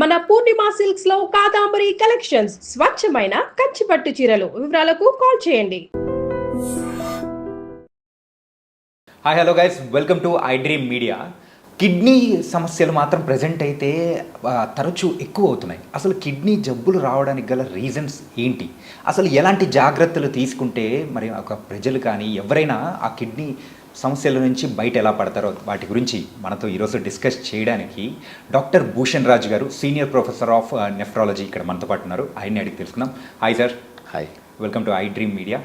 మన పూర్ణిమ సిల్క్స్ లో కాదాంబరి కలెక్షన్స్ స్వచ్ఛమైన కంచి పట్టు చీరలు. వివరాలకు కాల్ చేయండి. Hi hello guys, welcome to I dream media. Kidney సమస్యలు మాత్రం ప్రజెంట్ అయితే తరచూ ఎక్కువ అవుతున్నాయి. అసలు కిడ్నీ జబ్బులు రావడానికి గల రీజన్స్ ఏంటి, అసలు ఎలాంటి జాగ్రత్తలు తీసుకుంటే మరి ఒక ప్రజలు కానీ ఎవరైనా ఆ కిడ్నీ సమస్యల నుంచి బయట ఎలా పడతారో వాటి గురించి మనతో ఈరోజు డిస్కస్ చేయడానికి డాక్టర్ భూషణ్ రాజ్ గారు, సీనియర్ ప్రొఫెసర్ ఆఫ్ నెఫ్రాలజీ ఇక్కడ మనతో పాటు ఉన్నారు. ఆయన్ని అడిగి తెలుసుకుందాం. Hi sir. Hi, welcome to I dream media.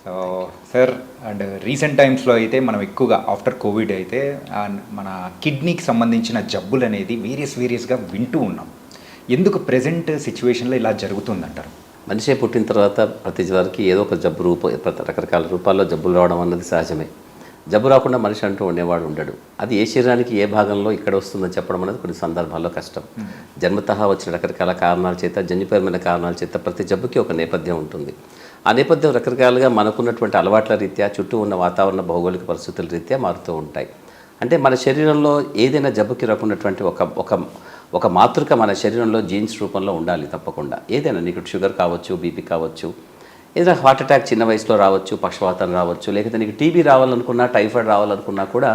So sir, and recent టైమ్స్లో అయితే మనం ఎక్కువగా ఆఫ్టర్ కోవిడ్ అయితే మన కిడ్నీకి సంబంధించిన జబ్బులు అనేది వేరియస్గా వింటూ ఉన్నాం. ఎందుకు ప్రజెంట్ సిచ్యువేషన్లో ఇలా జరుగుతుందంటారు? మనిషి పుట్టిన తర్వాత ప్రతి వారికి ఏదో ఒక జబ్బు రకరకాల రూపాల్లో జబ్బులు రావడం అన్నది సహజమే. జబ్బు రాకుండా మనిషి అంటూ ఉండేవాడు ఉండడు. అది ఏ శరీరానికి ఏ భాగంలో ఇక్కడ వస్తుందని చెప్పడం అనేది కొన్ని సందర్భాల్లో కష్టం. జన్మతహా వచ్చిన రకరకాల కారణాల చేత, జన్యుపరమైన కారణాల చేత ప్రతి జబ్బుకి ఒక నేపథ్యం ఉంటుంది. ఆ నేపథ్యం రకరకాలుగా మనకున్నటువంటి అలవాట్ల రీత్యా, చుట్టూ ఉన్న వాతావరణ భౌగోళిక పరిస్థితుల రీత్యా మారుతూ ఉంటాయి. అంటే మన శరీరంలో ఏదైనా జబ్బుకి రాకున్నటువంటి ఒక మాతృక మన శరీరంలో జీన్స్ రూపంలో ఉండాలి తప్పకుండా. ఏదైనా నీకు షుగర్ కావచ్చు, బీపీ కావచ్చు, ఏదైనా హార్ట్ అటాక్ చిన్న వయసులో రావచ్చు, పక్షవాతం రావచ్చు, లేకపోతే నీకు టీబీ రావాలనుకున్నా, టైఫాయిడ్ రావాలనుకున్నా కూడా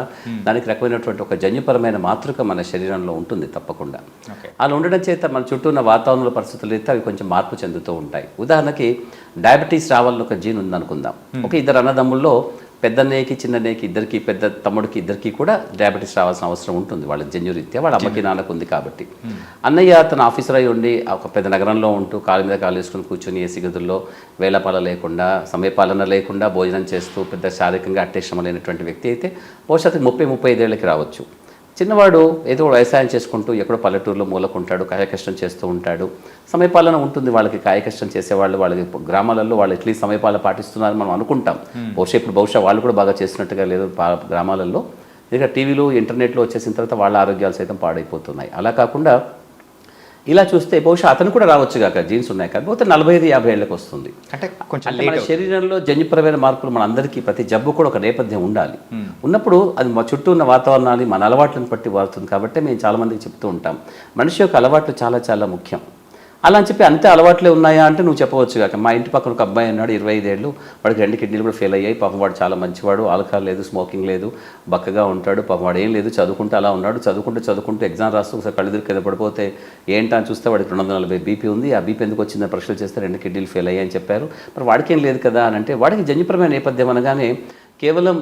దానికి రకమైనటువంటి ఒక జన్యుపరమైన మాతృక మన శరీరంలో ఉంటుంది తప్పకుండా. అలా ఉండడం చేత మన చుట్టూ ఉన్న వాతావరణ పరిస్థితులు అయితే అవి కొంచెం మార్పు చెందుతూ ఉంటాయి. ఉదాహరణకి డయాబెటీస్ రావాలని ఒక జీన్ ఉందనుకుందాం. ఒక ఇద్దరు అన్నదమ్ముల్లో పెద్దన్నయ్యకి, చిన్నన్నయ్యకి, ఇద్దరికి, పెద్ద తమ్ముడికి ఇద్దరికి కూడా డయాబెటీస్ రావాల్సిన అవసరం ఉంటుంది. వాళ్ళ జన్యురీత్యా వాళ్ళ అమ్మకి నాన్నకు ఉంది కాబట్టి. అన్నయ్య తన ఆఫీసర్ అయి ఉండి ఒక పెద్ద నగరంలో ఉంటూ కాలు మీద కాలు వేసుకుని కూర్చొని ఏసీ గదుల్లో వేళపాల లేకుండా, సమయపాలన లేకుండా భోజనం చేస్తూ పెద్ద శారీరకంగా అట్టే శ్రమ లేనటువంటి వ్యక్తి అయితే భవిష్యత్తుకి 30-35 ఏళ్ళకి రావచ్చు. చిన్నవాడు ఏదో వ్యవసాయం చేసుకుంటూ ఎక్కడో పల్లెటూరులో మూలకుంటాడు, కాయకష్టం చేస్తూ ఉంటాడు. సమయపాలన ఉంటుంది వాళ్ళకి. కాయకష్టం చేసేవాళ్ళు వాళ్ళకి గ్రామాలలో వాళ్ళు ఎట్లీస్ట్ సమయపాలన పాటిస్తున్నారని మనం అనుకుంటాం. బహుశా వాళ్ళు కూడా బాగా చేస్తున్నట్టుగా లేదు గ్రామాలలో. ఇక టీవీలు, ఇంటర్నెట్లో వచ్చేసిన తర్వాత వాళ్ళ ఆరోగ్యాలు సైతం పాడైపోతున్నాయి. అలా కాకుండా ఇలా చూస్తే బహుశా అతను కూడా రావచ్చు కాక, జీన్స్ ఉన్నాయి కాకపోతే 45-50 ఏళ్ళకి వస్తుంది. అంటే మన శరీరంలో జన్యుపరమైన మార్పులు మన అందరికీ, ప్రతి జబ్బు కూడా ఒక నేపథ్యం ఉండాలి. ఉన్నప్పుడు అది మా చుట్టూ ఉన్న వాతావరణాన్ని, మన అలవాట్లను బట్టి మారుతుంది. కాబట్టి మేము చాలామందికి చెప్తూ ఉంటాం, మనిషి యొక్క అలవాట్లు చాలా చాలా ముఖ్యం. అలా అని చెప్పి అంతే అలవాట్లే ఉన్నాయా అంటే నువ్వు చెప్పవచ్చు కాక. మా ఇంటి పక్కన ఒక అబ్బాయి ఉన్నాడు, 25 ఏళ్ళు, వాడికి 2 కిడ్నీలు కూడా ఫెయిల్ అయ్యాయి. పాపం వాడు చాలా మంచివాడు, ఆల్కహాల్ లేదు, స్మోకింగ్ లేదు, బక్కగా ఉంటాడు. పాపం వాడు ఏం లేదు, చదువుకుంటూ అలా ఉన్నాడు. చదువుకుంటూ ఎగ్జామ్ రాస్తూ ఒకసారి కళ్ళు కింద పడిపోతే ఏంటా అని చూస్తే వాడికి 240 బీపీ ఉంది. ఆ బీపీ ఎందుకు వచ్చిందని పరీక్షలు చేస్తే 2 కిడ్నీలు ఫెయిల్ అయ్యాయని చెప్పారు. మరి వాడికి ఏం లేదు కదా అని అంటే, వాడికి జన్యుపరమైన నేపథ్యం అనగానే కేవలం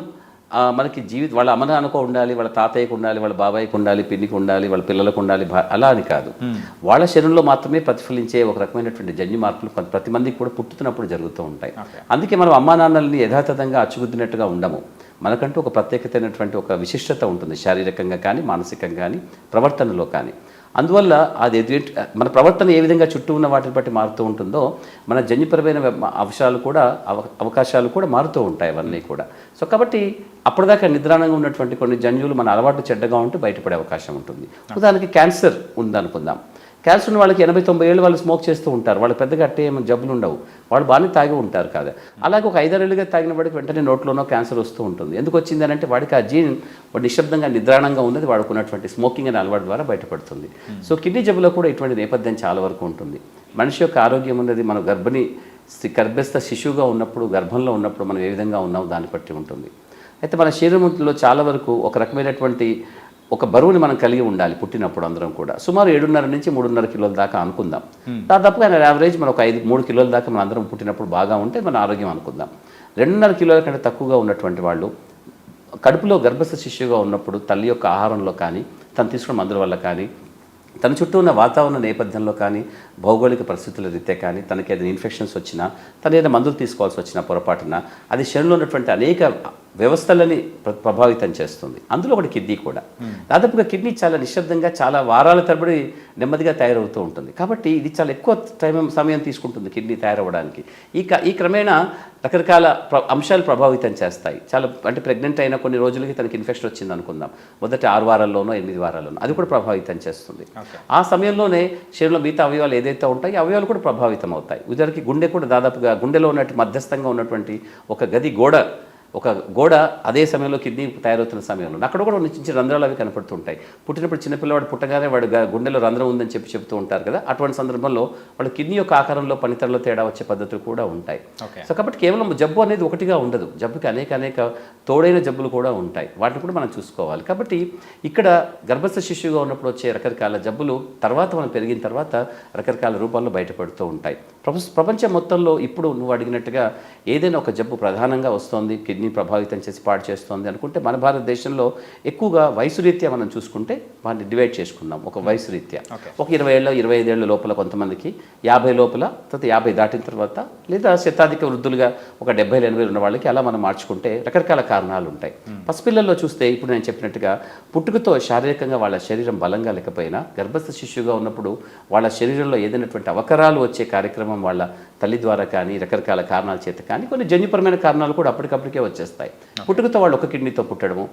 మనకి వాళ్ళ అమ్మ నాన్నకు ఉండాలి, వాళ్ళ తాతయ్యకు ఉండాలి, వాళ్ళ బాబాయ్కి ఉండాలి, పిన్నికి ఉండాలి, వాళ్ళ పిల్లలకు ఉండాలి, అలా అని కాదు. వాళ్ళ శరీరంలో మాత్రమే ప్రతిఫలించే ఒక రకమైనటువంటి జన్యు మార్పులు ప్రతి మందికి కూడా పుట్టుతున్నప్పుడు జరుగుతూ ఉంటాయి. అందుకే మనం అమ్మా నాన్నల్ని యథాతథంగా అచ్చుగుద్దినట్టుగా ఉండము. మనకంటూ ఒక ప్రత్యేకతైనటువంటి ఒక విశిష్టత ఉంటుంది, శారీరకంగా కానీ, మానసికంగా కానీ, ప్రవర్తనలో కానీ. అందువల్ల అది మన ప్రవర్తన ఏ విధంగా చుట్టూ ఉన్న వాటిని బట్టి మారుతూ ఉంటుందో, మన జన్యుపరమైన అవకాశాలు కూడా మారుతూ ఉంటాయి అవన్నీ కూడా. సో కాబట్టి అప్పటిదాకా నిద్రాణంగా ఉన్నటువంటి కొన్ని జన్యువులు మన అలవాటు చెడ్డగా ఉంటూ బయటపడే అవకాశం ఉంటుంది. ఉదాహరణకి క్యాన్సర్ ఉందనుకుందాం. క్యాన్సర్ ఉన్న వాళ్ళకి 80-90 ఏళ్ళు వాళ్ళు స్మోక్ చేస్తూ ఉంటారు. వాళ్ళు పెద్దగా అట్టే ఏమైనా జబ్బులు ఉండవు, వాళ్ళు బాగానే తాగి ఉంటారు కదా. అలాగే ఒక 5-6 ఏళ్ళుగా తాగిన వాడికి వెంటనే నోట్లోనో క్యాన్సర్ వస్తూ ఉంటుంది. ఎందుకు వచ్చింది అని అంటే వాడికి ఆ జీన్ వాడు నిశ్శబ్దంగా నిద్రాణంగా ఉన్నది వాడుకున్నటువంటి స్మోకింగ్ అనే అలవాటు ద్వారా బయటపడుతుంది. సో కిడ్నీ జబ్బులో కూడా ఇటువంటి నేపథ్యం చాలా వరకు ఉంటుంది. మనిషి యొక్క ఆరోగ్యం ఉన్నది మన గర్భస్థ శిశువుగా ఉన్నప్పుడు, గర్భంలో ఉన్నప్పుడు మనం ఏ విధంగా ఉన్నామో దాన్ని బట్టి ఉంటుంది. అయితే మన శరీరంలో చాలా వరకు ఒక రకమైనటువంటి ఒక బరువుని మనం కలిగి ఉండాలి పుట్టినప్పుడు అందరం కూడా. సుమారు 7.5 నుంచి 3.5 కిలోల దాకా అనుకుందాం. దాదాపుగా యావరేజ్ మనం ఒక 3 కిలోల దాకా మన అందరం పుట్టినప్పుడు బాగా ఉంటే మన ఆరోగ్యం అనుకుందాం. 2.5 కిలోల కంటే తక్కువగా ఉన్నటువంటి వాళ్ళు కడుపులో గర్భస్థ శిశువుగా ఉన్నప్పుడు తల్లి యొక్క ఆహారంలో కానీ, తను తీసుకున్న మందుల వల్ల కానీ, తన చుట్టూ ఉన్న వాతావరణ నేపథ్యంలో కానీ, భౌగోళిక పరిస్థితుల రీత్యా కానీ, తనకి ఏదైనా ఇన్ఫెక్షన్స్ వచ్చినా, తను ఏదైనా మందులు తీసుకోవాల్సి వచ్చినా పొరపాటున అది శరీరంలో ఉన్నటువంటి అనేక వ్యవస్థలని ప్రభావితం చేస్తుంది. అందులో ఒకటి కిడ్నీ కూడా. దాదాపుగా కిడ్నీ చాలా నిశ్శబ్దంగా చాలా వారాల తరబడి నెమ్మదిగా తయారవుతూ ఉంటుంది. కాబట్టి ఇది చాలా ఎక్కువ సమయం తీసుకుంటుంది కిడ్నీ తయారవడానికి. ఈ క్రమేణా రకరకాల అంశాలు ప్రభావితం చేస్తాయి. చాలా అంటే ప్రెగ్నెంట్ అయిన కొన్ని రోజులకి తనకి ఇన్ఫెక్షన్ వచ్చింది అనుకుందాం, మొదటి 6 వారాల్లోనో 8 వారాల్లోనో, అది కూడా ప్రభావితం చేస్తుంది. ఆ సమయంలోనే శరీరంలో మిగతా అవయవాలు ఏదైతే ఉంటాయో అవయవాలు కూడా ప్రభావితం అవుతాయి. ఉదాహరణకి గుండె కూడా దాదాపుగా గుండెలో ఉన్నట్టు మధ్యస్థంగా ఉన్నటువంటి ఒక గది గోడ ఒక గోడ అదే సమయంలో కిడ్నీ తయారవుతున్న సమయంలో అక్కడ కూడా చిన్న చిన్న రంధ్రాలు అవి కనపడుతుంటాయి. పుట్టినప్పుడు చిన్నపిల్లవాడు పుట్టగానే వాడు గుండెలో రంధ్రం ఉందని చెప్తూ ఉంటారు కదా, అటువంటి సందర్భంలో వాళ్ళు కిడ్నీ యొక్క ఆకారంలో పనితీరులో తేడా వచ్చే పద్ధతులు కూడా ఉంటాయి. సో కాబట్టి కేవలం జబ్బు అనేది ఒకటిగా ఉండదు, జబ్బుకి అనేక తోడైన జబ్బులు కూడా ఉంటాయి, వాటిని కూడా మనం చూసుకోవాలి. కాబట్టి ఇక్కడ గర్భస్థ శిశువుగా ఉన్నప్పుడు వచ్చే రకరకాల జబ్బులు తర్వాత మనం పెరిగిన తర్వాత రకరకాల రూపాల్లో బయటపడుతూ ఉంటాయి. ప్రపంచం మొత్తంలో ఇప్పుడు నువ్వు అడిగినట్టుగా ఏదైనా ఒక జబ్బు ప్రధానంగా వస్తోంది, కిడ్నీ ప్రభావితం చేసి పాడు చేస్తోంది అనుకుంటే మన భారతదేశంలో ఎక్కువగా వయసు రీత్యా మనం చూసుకుంటే వాటిని డివైడ్ చేసుకుందాం. ఒక వయసు రీత్యా ఒక 20 ఏళ్ళ 25 ఏళ్ళ లోపల కొంతమందికి, 50 లోపల, తర్వాత 50 దాటిన తర్వాత, లేదా శతాధిక వృద్ధులుగా ఒక 70 80 ఉన్న వాళ్ళకి అలా మనం మార్చుకుంటే రకరకాల కారణాలు ఉంటాయి. పసిపిల్లల్లో చూస్తే ఇప్పుడు నేను చెప్పినట్టుగా పుట్టుకతో శారీరకంగా వాళ్ళ శరీరం బలంగా లేకపోయినా గర్భస్థ శిశువుగా ఉన్నప్పుడు వాళ్ళ శరీరంలో ఏదైనటువంటి అవకరాలు వచ్చే కార్యక్రమం వాళ్ళ తల్లి ద్వారా కానీ రకరకాల కారణాల చేత కానీ కొన్ని జన్యుపరమైన కారణాలు కూడా అప్పటికప్పటికే వచ్చేస్తాయి. పుట్టుకతో వాళ్ళు ఒక కిడ్నీతో పుట్టడము,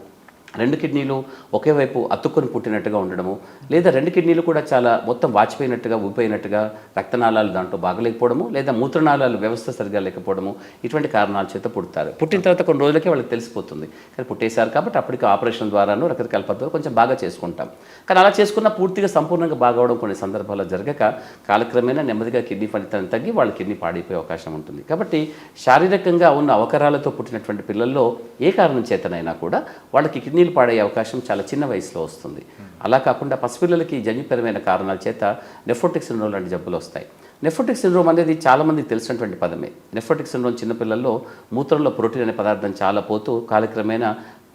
2 కిడ్నీలు ఒకే వైపు అతుక్కొని పుట్టినట్టుగా ఉండడము, లేదా 2 కిడ్నీలు కూడా చాలా మొత్తం వాచిపోయినట్టుగా ఊపిపోయినట్టుగా, రక్తనాళాలు దాంట్లో బాగలేకపోవడము, లేదా మూత్రనాళాలు వ్యవస్థ సరిగా లేకపోవడము, ఇటువంటి కారణాల చేత పుడతారు. పుట్టిన తర్వాత కొన్ని రోజులకే వాళ్ళకి తెలిసిపోతుంది, కానీ పుట్టేశారు కాబట్టి అప్పటికి ఆపరేషన్ ద్వారాను రకరకాల పద్ధతులు కొంచెం బాగా చేసుకుంటాం. కానీ అలా చేసుకున్న పూర్తిగా సంపూర్ణంగా బాగవడం కొన్ని సందర్భాల్లో జరగక కాలక్రమేణా నెమ్మదిగా కిడ్నీ ఫలితం తగ్గి వాళ్ళ కిడ్నీ పాడైపోయే అవకాశం ఉంటుంది. కాబట్టి శారీరకంగా ఉన్న అవకరాలతో పుట్టినటువంటి పిల్లల్లో ఏ కారణం చేతనైనా కూడా వాళ్ళకి కిడ్నీలు పాడయ్యే అవకాశం చాలా చిన్న వయసులో వస్తుంది. అలా కాకుండా పసిపిల్లలకి జన్యుపరమైన కారణాల చేత నెఫ్రోటిక్ సిండ్రోమ్ లాంటి జబ్బులు వస్తాయి. నెఫ్రోటిక్ సిండ్రోమ్ అనేది చాలామందికి తెలిసినటువంటి పదమే. నెఫ్రోటిక్ సిండ్రోమ్ చిన్నపిల్లల్లో మూత్రంలో ప్రోటీన్ అనే పదార్థం చాలా పోతూ కాలక్రమేణా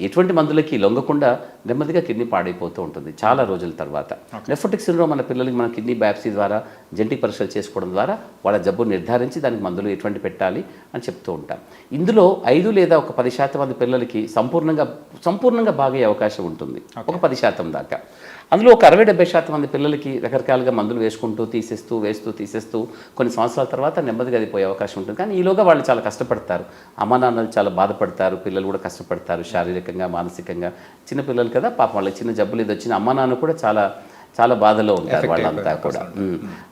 ఎటువంటి మందులకి లొంగకుండా నెమ్మదిగా కిడ్నీ పాడైపోతూ ఉంటుంది చాలా రోజుల తర్వాత. నెఫ్రోటిక్ సిండ్రోమ్ మన పిల్లలకి మన కిడ్నీ బయాప్సీ ద్వారా జెనెటిక్ పరీక్షలు చేసుకోవడం ద్వారా వాళ్ళ జబ్బు నిర్ధారించి దానికి మందులు ఎటువంటి పెట్టాలి అని చెప్తూ ఉంటాం. ఇందులో 5 లేదా ఒక 10% మంది పిల్లలకి సంపూర్ణంగా బాగయ్యే అవకాశం ఉంటుంది, ఒక 10% దాకా. అందులో ఒక 60-70% మంది పిల్లలకి రకరకాలుగా మందులు వేసుకుంటూ తీసేస్తూ కొన్ని సంవత్సరాల తర్వాత నెమ్మదిగా అది పోయే అవకాశం ఉంటుంది. కానీ ఈలోగా వాళ్ళు చాలా కష్టపడతారు, అమ్మా నాన్నలు చాలా బాధపడతారు, పిల్లలు కూడా కష్టపడతారు శారీరకంగా మానసికంగా. చిన్నపిల్లలు కదా పాపం, వాళ్ళకి చిన్న జబ్బులు ఇది వచ్చిన అమ్మా నాన్న కూడా చాలా బాధలో ఉంటారు వాళ్ళంతా కూడా.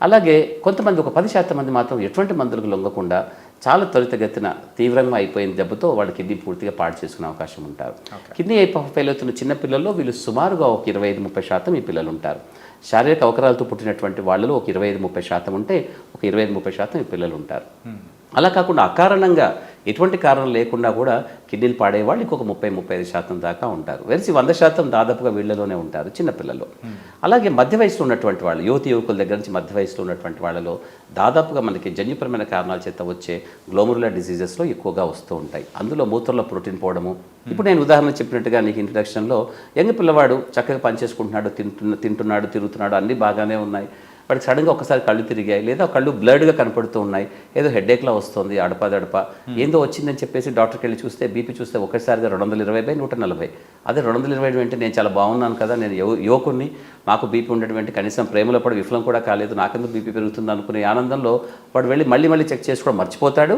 అలాగే కొంతమంది ఒక 10% మంది మాత్రం ఎటువంటి మందులకు లొంగకుండా చాలా త్వరితగతిన తీవ్రంగా అయిపోయిన జబ్బుతో వాళ్ళు కిడ్నీ పూర్తిగా పాడు చేసుకునే అవకాశం ఉంటారు. కిడ్నీ ఫెయిల్ అవుతున్న చిన్న పిల్లల్లో వీళ్ళు సుమారుగా ఒక 25-30% ఈ పిల్లలు ఉంటారు. శారీరక అవకరాలతో పుట్టినటువంటి వాళ్ళలో ఒక 25-30% ఉంటే ఒక 25-30% ఈ పిల్లలు ఉంటారు. అలా కాకుండా అకారణంగా ఎటువంటి కారణం లేకుండా కూడా కిడ్నీలు పాడేవాళ్ళు ఇంకొక 30-35% దాకా ఉంటారు. వెలిసి 100% దాదాపుగా వీళ్ళలోనే ఉంటారు చిన్నపిల్లలు. అలాగే మధ్య వయసులో ఉన్నటువంటి వాళ్ళు, యువకుల దగ్గర నుంచి మధ్య వయసులో ఉన్నటువంటి వాళ్ళలో దాదాపుగా మనకి జన్యుపరమైన కారణాల చేత వచ్చే గ్లోమరులర్ డిసీజెస్లో ఎక్కువగా వస్తూ ఉంటాయి. అందులో మూత్రంలో ప్రోటీన్ పోవడము. ఇప్పుడు నేను ఉదాహరణ చెప్పినట్టుగా నీకు ఇంట్రడక్షన్లో యంగ్ పిల్లవాడు చక్కగా పనిచేసుకుంటున్నాడు, తింటున్నాడు, తిరుగుతున్నాడు, అన్నీ బాగానే ఉన్నాయి. వాడికి సడన్గా ఒకసారి కళ్ళు తిరిగాయి, లేదా కళ్ళు బ్లర్డ్గా కనపడుతూ ఉన్నాయి, ఏదో హెడేక్లా వస్తుంది, అడపదడప ఏందో వచ్చిందని చెప్పేసి డాక్టర్కి వెళ్ళి చూస్తే బీపీ చూస్తే ఒకసారిగా 220/140. అదే 220 అంటే నేను చాలా బాగున్నాను కదా, నేను యువకుడిని, నాకు బీపీ ఉండడం కనీసం ప్రేమలో పడి విఫలం కూడా కాలేదు, నాకెందుకు బీపీ పెరుగుతుంది అనుకునే ఆనందంలో వాడు వెళ్ళి మళ్ళీ చెక్ చేసుకోవడం మర్చిపోతాడు,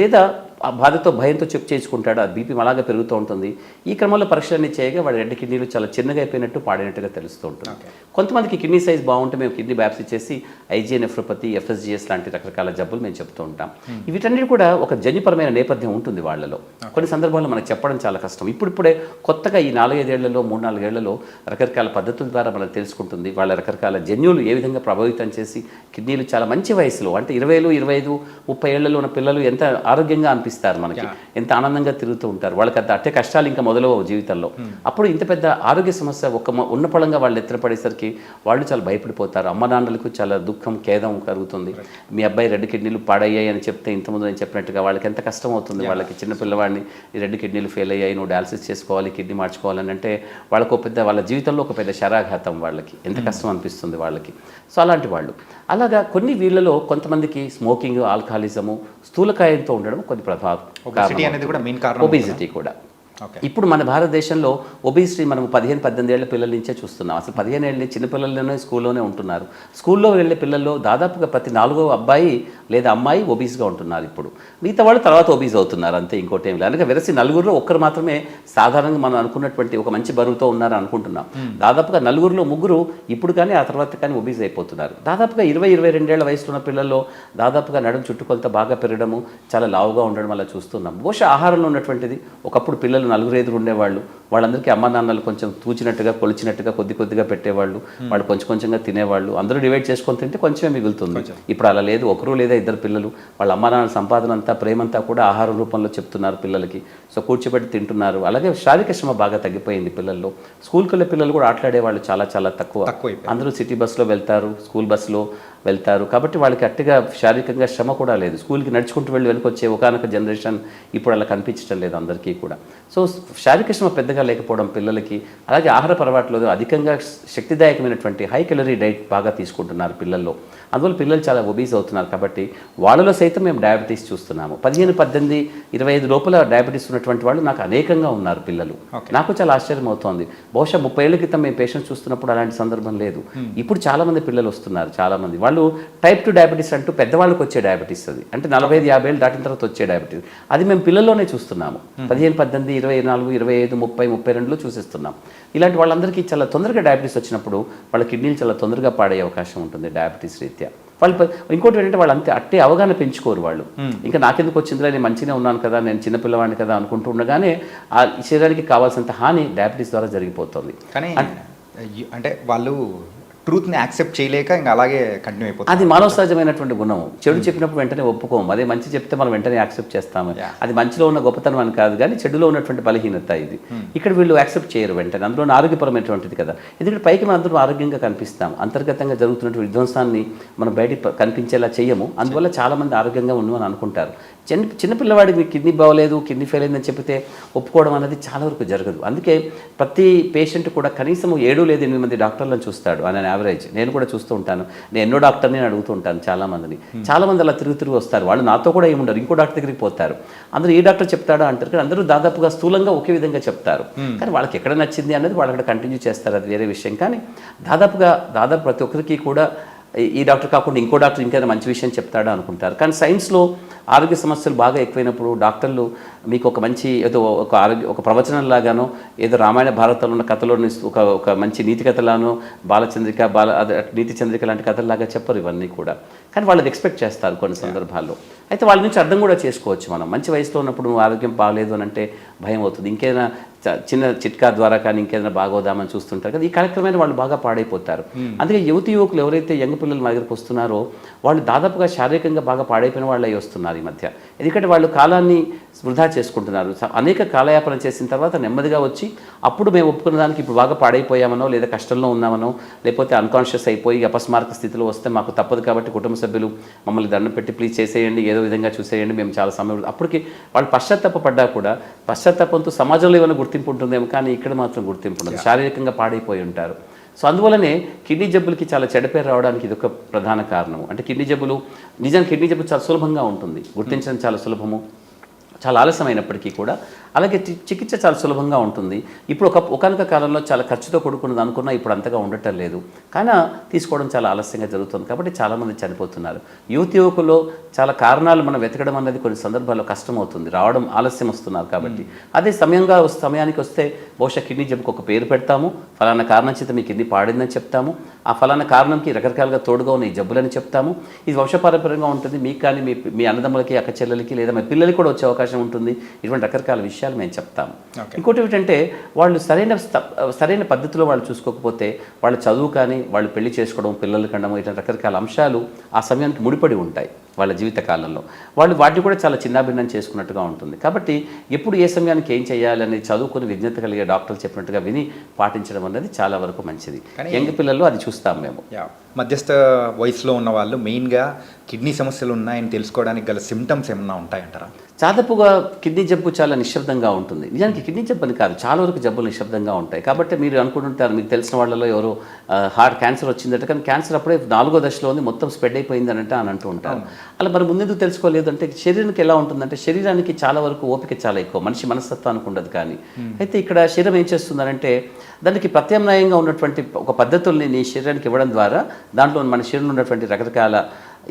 లేదా ఆ బాధతో భయంతో చెక్ చేసుకుంటాడు, ఆ బీపీ అలాగే పెరుగుతూ ఉంటుంది. ఈ క్రమంలో పరీక్షలన్నీ చేయగా వాడి 2 కిడ్నీలు చాలా చిన్నగా అయిపోయినట్టు పాడినట్టుగా తెలుస్తూ ఉంటుంది. కొంతమందికి కిడ్నీ సైజ్ బాగుంటే మేము కిడ్నీ బయాప్సీ చేసి ఐజీఐ నెఫ్రోపతి, FSGS లాంటి రకరకాల జబ్బులు మేము చెప్తూ ఉంటాం. వీటన్నిటి కూడా ఒక జన్యుపరమైన నేపథ్యం ఉంటుంది వాళ్ళలో. కొన్ని సందర్భాల్లో మనకు చెప్పడం చాలా కష్టం. ఇప్పుడిప్పుడే కొత్తగా ఈ 4-5 ఏళ్లలో 3-4 ఏళ్లలో రకరకాల పద్ధతుల ద్వారా మనకు తెలుసుకుంటుంది వాళ్ళ రకరకాల జన్యువులు ఏ విధంగా ప్రభావితం చేసి కిడ్నీలు చాలా మంచి వయసులో అంటే 20, 25, 30 ఏళ్లలో ఉన్న పిల్లలు ఎంత ఆరోగ్యంగా అనిపిస్తారు మనకి, ఎంత ఆనందంగా తిరుగుతూ ఉంటారు. వాళ్ళకి అంత అట్టే కష్టాలు ఇంకా మొదలవు జీవితంలో. అప్పుడు ఇంత పెద్ద ఆరోగ్య సమస్య ఉన్న పళంగా వాళ్ళు ఎత్తున పడేసరికి వాళ్ళు చాలా భయపడిపోతారు. అమ్మ నాన్నలకు చాలా దుఃఖం, ఖేదం కలుగుతుంది. మీ అబ్బాయి 2 కిడ్నీలు పాడయ్యాయి అని చెప్తే ఇంతకుముందు నేను చెప్పినట్టుగా వాళ్ళకి ఎంత కష్టం అవుతుంది. వాళ్ళకి చిన్న పిల్లవాడిని 2 కిడ్నీలు ఫెయిల్ అయ్యాయి, నువ్వు డయాలసిస్ చేసుకోవాలి, కిడ్నీ మార్చుకోవాలని అంటే వాళ్ళకు వాళ్ళ జీవితంలో ఒక పెద్ద శరాఘాతం, వాళ్ళకి ఎంత కష్టం అనిపిస్తుంది వాళ్ళకి. సో అలాంటి వాళ్ళు అలాగా కొన్ని వీళ్ళలో కొంతమందికి స్మోకింగ్, ఆల్కహాలిజము, స్థూలకాయంతో ఉండడం కొన్ని ప్రభావం, ఒబిసిటీ కూడా. ఇప్పుడు మన భారతదేశంలో ఒబిసిటీ మనం 15-18 ఏళ్ల పిల్లల నుంచే చూస్తున్నాం. అసలు 15 ఏళ్ళ చిన్న పిల్లల్లోనే స్కూల్లోనే ఉంటున్నారు. స్కూల్లో వెళ్ళే పిల్లల్లో దాదాపుగా ప్రతి 4వ అబ్బాయి లేదా అమ్మాయి ఒబీస్గా ఉంటున్నారు. ఇప్పుడు మిగతా వాళ్ళు తర్వాత ఒబీస్ అవుతున్నారు, అంతే, ఇంకోటి ఏం లేదు. అందుకే వెరసి నలుగురిలో ఒక్కరు మాత్రమే సాధారణంగా మనం అనుకున్నటువంటి ఒక మంచి బరువుతో ఉన్నారని అనుకుంటున్నాం. దాదాపుగా నలుగురిలో ముగ్గురు ఇప్పుడు కానీ ఆ తర్వాత కానీ ఒబీస్ అయిపోతున్నారు. దాదాపుగా 20-22 ఏళ్ల వయసులో ఉన్న పిల్లల్లో దాదాపుగా నడుము చుట్టుకొలత బాగా పెరగడము, చాలా లావుగా ఉండడం అలా చూస్తున్నాం. బహుశా ఆహారంలో ఉన్నటువంటిది. ఒకప్పుడు పిల్లలు 4 ఉండేవాళ్ళు, వాళ్ళందరికీ అమ్మ నాన్నలు కొంచెం తూచినట్టుగా కొలిచినట్టుగా కొద్దిగా పెట్టేవాళ్ళు, వాళ్ళు కొంచెంగా తినేవాళ్ళు, అందరూ డివైడ్ చేసుకొని తింటే కొంచెమే మిగులుతుంది. ఇప్పుడు అలా లేదు. ఒకరు లేదా ఇద్దరు పిల్లలు, వాళ్ళ అమ్మ నాన్నల సంపాదన అంతా ప్రేమంతా కూడా ఆహారం రూపంలో చెప్తున్నారు పిల్లలకి. సో కూర్చోబెట్టి తింటున్నారు. అలాగే శారీరక శ్రమ బాగా తగ్గిపోయింది పిల్లల్లో. స్కూల్కి వెళ్ళే పిల్లలు కూడా ఆటలాడే వాళ్ళు చాలా తక్కువ. అందరూ సిటీ బస్సులో వెళ్తారు, స్కూల్ బస్సులో వెళ్తారు. కాబట్టి వాళ్ళకి అట్టిగా శారీరకంగా శ్రమ కూడా లేదు. స్కూల్కి నడుచుకుంటూ వెళ్ళి వెనుకొచ్చే ఒకనొక జనరేషన్ ఇప్పుడు అలా కనిపించడం లేదు అందరికీ కూడా. సో శారీరక శ్రమ పెద్దగా లేకపోవడం పిల్లలకి, అలాగే ఆహార అలవాట్లో అధికంగా శక్తిదాయకమైనటువంటి హై కెలరీ డైట్ బాగా తీసుకుంటున్నారు పిల్లల్లో. అందువల్ల పిల్లలు చాలా ఒబీస్ అవుతున్నారు. కాబట్టి వాళ్ళలో సైతం మేము డయాబెటీస్ చూస్తున్నాము. 15-18-25 లోపల డయాబెటీస్ ఉన్నటువంటి వాళ్ళు నాకు అనేకంగా ఉన్నారు పిల్లలు. నాకు చాలా ఆశ్చర్యం అవుతోంది. బహుశా 30 ఏళ్ల క్రితం మేము పేషెంట్ చూస్తున్నప్పుడు అలాంటి సందర్భం లేదు. ఇప్పుడు చాలామంది పిల్లలు వస్తున్నారు. చాలామంది వాళ్ళు టైప్ 2 డయాబెటీస్ అంటూ పెద్దవాళ్ళకి వచ్చే డయాబెటీస్, అది అంటే 45-50 ఏళ్ళు దాటిన తర్వాత వచ్చే డయాబెటీస్, అది మేము పిల్లల్లోనే చూస్తున్నాము. 15-18, 24, 25, 30, 32లో చూసేస్తున్నాం. ఇలాంటి వాళ్ళందరికీ చాలా తొందరగా డయాబెటీస్ వచ్చినప్పుడు వాళ్ళ కిడ్నీలు చాలా తొందరగా పాడయ్యే అవకాశం ఉంటుంది డయాబెటీస్ రీత్యా. వాళ్ళు ఇంకోటి ఏంటంటే వాళ్ళు అంతే అట్టే అవగాహన పెంచుకోరు వాళ్ళు. ఇంకా నాకెందుకు వచ్చిందిరా, నేను మంచిగా ఉన్నాను కదా, నేను చిన్నపిల్లవాడిని కదా అనుకుంటూ ఉండగానే ఆ శరీరానికి కావాల్సినంత హాని డయాబెటీస్ ద్వారా జరిగిపోతుంది. కానీ అంటే వాళ్ళు ట్రూత్ని యాక్సెప్ట్ చేయలేక ఇంకా అలాగే కంటిన్యూ అయిపోతుంది. అది మానవ సహజమైనటువంటి గుణం. చెడు చెప్పినప్పుడు వెంటనే ఒప్పుకోము, అదే మంచి చెప్తే మనం వెంటనే యాక్సెప్ట్ చేస్తాము. అది మంచిలో ఉన్న గొప్పతనం అని కాదు, కానీ చెడులో ఉన్నటువంటి బలహీనత ఇది. ఇక్కడ వీళ్ళు యాక్సెప్ట్ చేయరు వెంటనే. అందులో ఆరోగ్యపరమైనటువంటిది కదా. ఎందుకంటే పైకి మనం అందరూ ఆరోగ్యంగా కనిపిస్తాం, అంతర్గతంగా జరుగుతున్నటువంటి విధ్వంసాన్ని మనం బయటికి కనిపించేలా చెయ్యము. అందువల్ల చాలామంది ఆరోగ్యంగా ఉన్నామని అనుకుంటారు. చిన్నపిల్లవాడికి మీకు కిడ్నీ బాగోలేదు, కిడ్నీ ఫెయిల్ అయిందని చెప్తే ఒప్పుకోవడం అనేది చాలా వరకు జరగదు. అందుకే ప్రతి పేషెంట్ కూడా కనీసం 7 లేదా 8 మంది డాక్టర్లను చూస్తాడు అని యావరేజ్. నేను కూడా చూస్తూ ఉంటాను. నేను ఎన్నో డాక్టర్ని అడుగుతూ ఉంటాను చాలామందిని. చాలామంది అలా తిరిగి వస్తారు. వాళ్ళు నాతో కూడా ఏముండరు, ఇంకో డాక్టర్ దగ్గరికి పోతారు. అందరూ ఏ డాక్టర్ చెప్తాడో అంటారు, కానీ అందరూ దాదాపుగా స్థూలంగా ఒకే విధంగా చెప్తారు. కానీ వాళ్ళకి ఎక్కడ నచ్చింది అనేది వాళ్ళు అక్కడ కంటిన్యూ చేస్తారు, అది వేరే విషయం. కానీ దాదాపు ప్రతి ఒక్కరికి కూడా ఈ డాక్టర్ కాకుండా ఇంకో డాక్టర్ ఇంకేదైనా మంచి విషయం చెప్తాడా అనుకుంటారు. కానీ సైన్స్లో ఆరోగ్య సమస్యలు బాగా ఎక్కువైనప్పుడు డాక్టర్లు మీకు ఒక మంచి ఏదో ఒక ప్రవచనంలాగానో, ఏదో రామాయణ భారతంలో ఉన్న కథలోని ఒక మంచి నీతి కథలానో, నీతి చంద్రిక లాంటి కథల్లాగా చెప్పరు ఇవన్నీ కూడా. కానీ వాళ్ళు ఎక్స్పెక్ట్ చేస్తారు కొన్ని సందర్భాల్లో. అయితే వాళ్ళ నుంచి అర్థం కూడా చేసుకోవచ్చు మనం. మంచి వయసులో ఉన్నప్పుడు నువ్వు ఆరోగ్యం బాగలేదు అని అంటే భయం అవుతుంది. ఇంకేదైనా చిన్న చిట్కా ద్వారా కానీ ఇంకేదైనా బాగోదామని చూస్తుంటారు కదా. ఈ కార్యక్రమాన్ని వాళ్ళు బాగా పాడైపోతారు. అందుకే యువకులు ఎవరైతే యంగ్ పిల్లలు మా దగ్గరకు వస్తున్నారో వాళ్ళు దాదాపుగా శారీరకంగా బాగా పాడైపోయిన వాళ్ళు అయి వస్తున్నారు ఈ మధ్య. ఎందుకంటే వాళ్ళు కాలాన్ని వృధా చేసుకుంటున్నారు. అనేక కాలయాపన చేసిన తర్వాత నెమ్మదిగా వచ్చి అప్పుడు మేము ఒప్పుకున్న దానికి ఇప్పుడు బాగా పాడైపోయామనో, లేదా కష్టంలో ఉన్నామనో, లేకపోతే అన్కాన్షియస్ అయిపోయి అపస్మారక స్థితిలో వస్తే మాకు తప్పదు కాబట్టి కుటుంబ సభ్యులు మమ్మల్ని దండం పెట్టి ప్లీజ్ చేసేయండి, ఏదో విధంగా చూసేయండి, మేము చాలా సమయం. అప్పటికి వాళ్ళు పశ్చాత్తాపడ్డా కూడా పశ్చాత్తాపంతో సమాజంలో ఏమైనా గుర్తింపు ఉంటుందేమో, కానీ ఇక్కడ మాత్రం గుర్తింపు ఉండదు. శారీరకంగా పాడైపోయి ఉంటారు. సో అందువల్లనే కిడ్నీ జబ్బులకి చాలా చెడ్డపేరు రావడానికి ఇది ఒక ప్రధాన కారణం. అంటే కిడ్నీ జబ్బులు చాలా సులభంగా ఉంటుంది, గుర్తించడం చాలా సులభము, చాలా ఆలస్యమైనప్పటికీ కూడా. అలాగే చికిత్స చాలా సులభంగా ఉంటుంది. ఇప్పుడు ఒకనొక కాలంలో చాలా ఖర్చుతో కూడుకున్నది అనుకున్నా ఇప్పుడు అంతగా ఉండటం లేదు, కానీ తీసుకోవడం చాలా ఆలస్యంగా జరుగుతుంది. కాబట్టి చాలామంది చనిపోతున్నారు. యువకుల్లో చాలా కారణాలు మనం వెతకడం అనేది కొన్ని సందర్భాల్లో కష్టమవుతుంది, రావడం ఆలస్యం వస్తున్నారు కాబట్టి. అదే సమయానికి వస్తే బహుశా కిడ్నీ జబ్బుకు ఒక పేరు పెడతాము, ఫలానా కారణం చేత మీ కిడ్నీ పాడిందని చెప్తాము, ఆ ఫలానా కారణంకి రకరకాలుగా తోడుగా ఉన్న ఈ జబ్బులని చెప్తాము. ఇది వంశపారంపర్యంగా ఉంటుంది. మీకు కానీ మీ అన్నదమ్ములకి, అక్క చెల్లెలకి, లేదా మీ పిల్లలకి కూడా వచ్చే అవకాశం ఉంటుంది. ఇటువంటి రకరకాల విషయాలు మేము చెప్తాము. ఇంకోటి ఏమిటంటే వాళ్ళు సరైన పద్ధతిలో వాళ్ళు చూసుకోకపోతే వాళ్ళ చదువు కానీ, వాళ్ళు పెళ్లి చేసుకోవడం, పిల్లలు కండము, ఇటువంటి రకరకాల అంశాలు ఆ సమయానికి ముడిపడి ఉంటాయి వాళ్ళ జీవితకాలంలో. వాళ్ళు వాటిని కూడా చాలా చిన్నాభిన్నం చేసుకున్నట్టుగా ఉంటుంది. కాబట్టి ఎప్పుడు ఏ సమయానికి ఏం చేయాలని చదువుకుని విజ్ఞత కలిగే డాక్టర్లు చెప్పినట్టుగా విని పాటించడం అనేది చాలా వరకు మంచిది. యంగ్ పిల్లల్లో అది చూస్తాం మేము. మధ్యస్థ వయసులో ఉన్న వాళ్ళు మెయిన్గా కిడ్నీ సమస్యలు ఉన్నాయని తెలుసుకోవడానికి గల సిమ్టమ్స్ ఏమన్నా ఉంటాయంటారా? దాదాపుగా కిడ్నీ జబ్బు చాలా నిశ్శబ్దంగా ఉంటుంది. నిజానికి కిడ్నీ జబ్బు అని కాదు, చాలా వరకు జబ్బులు నిశ్శబ్దంగా ఉంటాయి. కాబట్టి మీరు అనుకుంటుంటారు, మీకు తెలిసిన వాళ్ళలో ఎవరో హార్ట్ క్యాన్సర్ వచ్చిందట, కానీ క్యాన్సర్ అప్పుడే 4వ దశలో ఉంది, మొత్తం స్ప్రెడ్ అయిపోయింది అని అంటూ ఉంటారు. అలా మరి ముందెందుకు తెలుసుకోలేదు అంటే శరీరానికి ఎలా ఉంటుందంటే శరీరానికి చాలా వరకు ఓపిక చాలా ఎక్కువ, మనిషి మనస్తత్వానికి ఉండదు. కానీ అయితే ఇక్కడ శరీరం ఏం చేస్తుందనంటే దానికి ప్రత్యామ్నాయంగా ఉన్నటువంటి ఒక పద్ధతుల్ని నీ శరీరానికి ఇవ్వడం ద్వారా దాంట్లో మన శరీరంలో ఉన్నటువంటి రకరకాల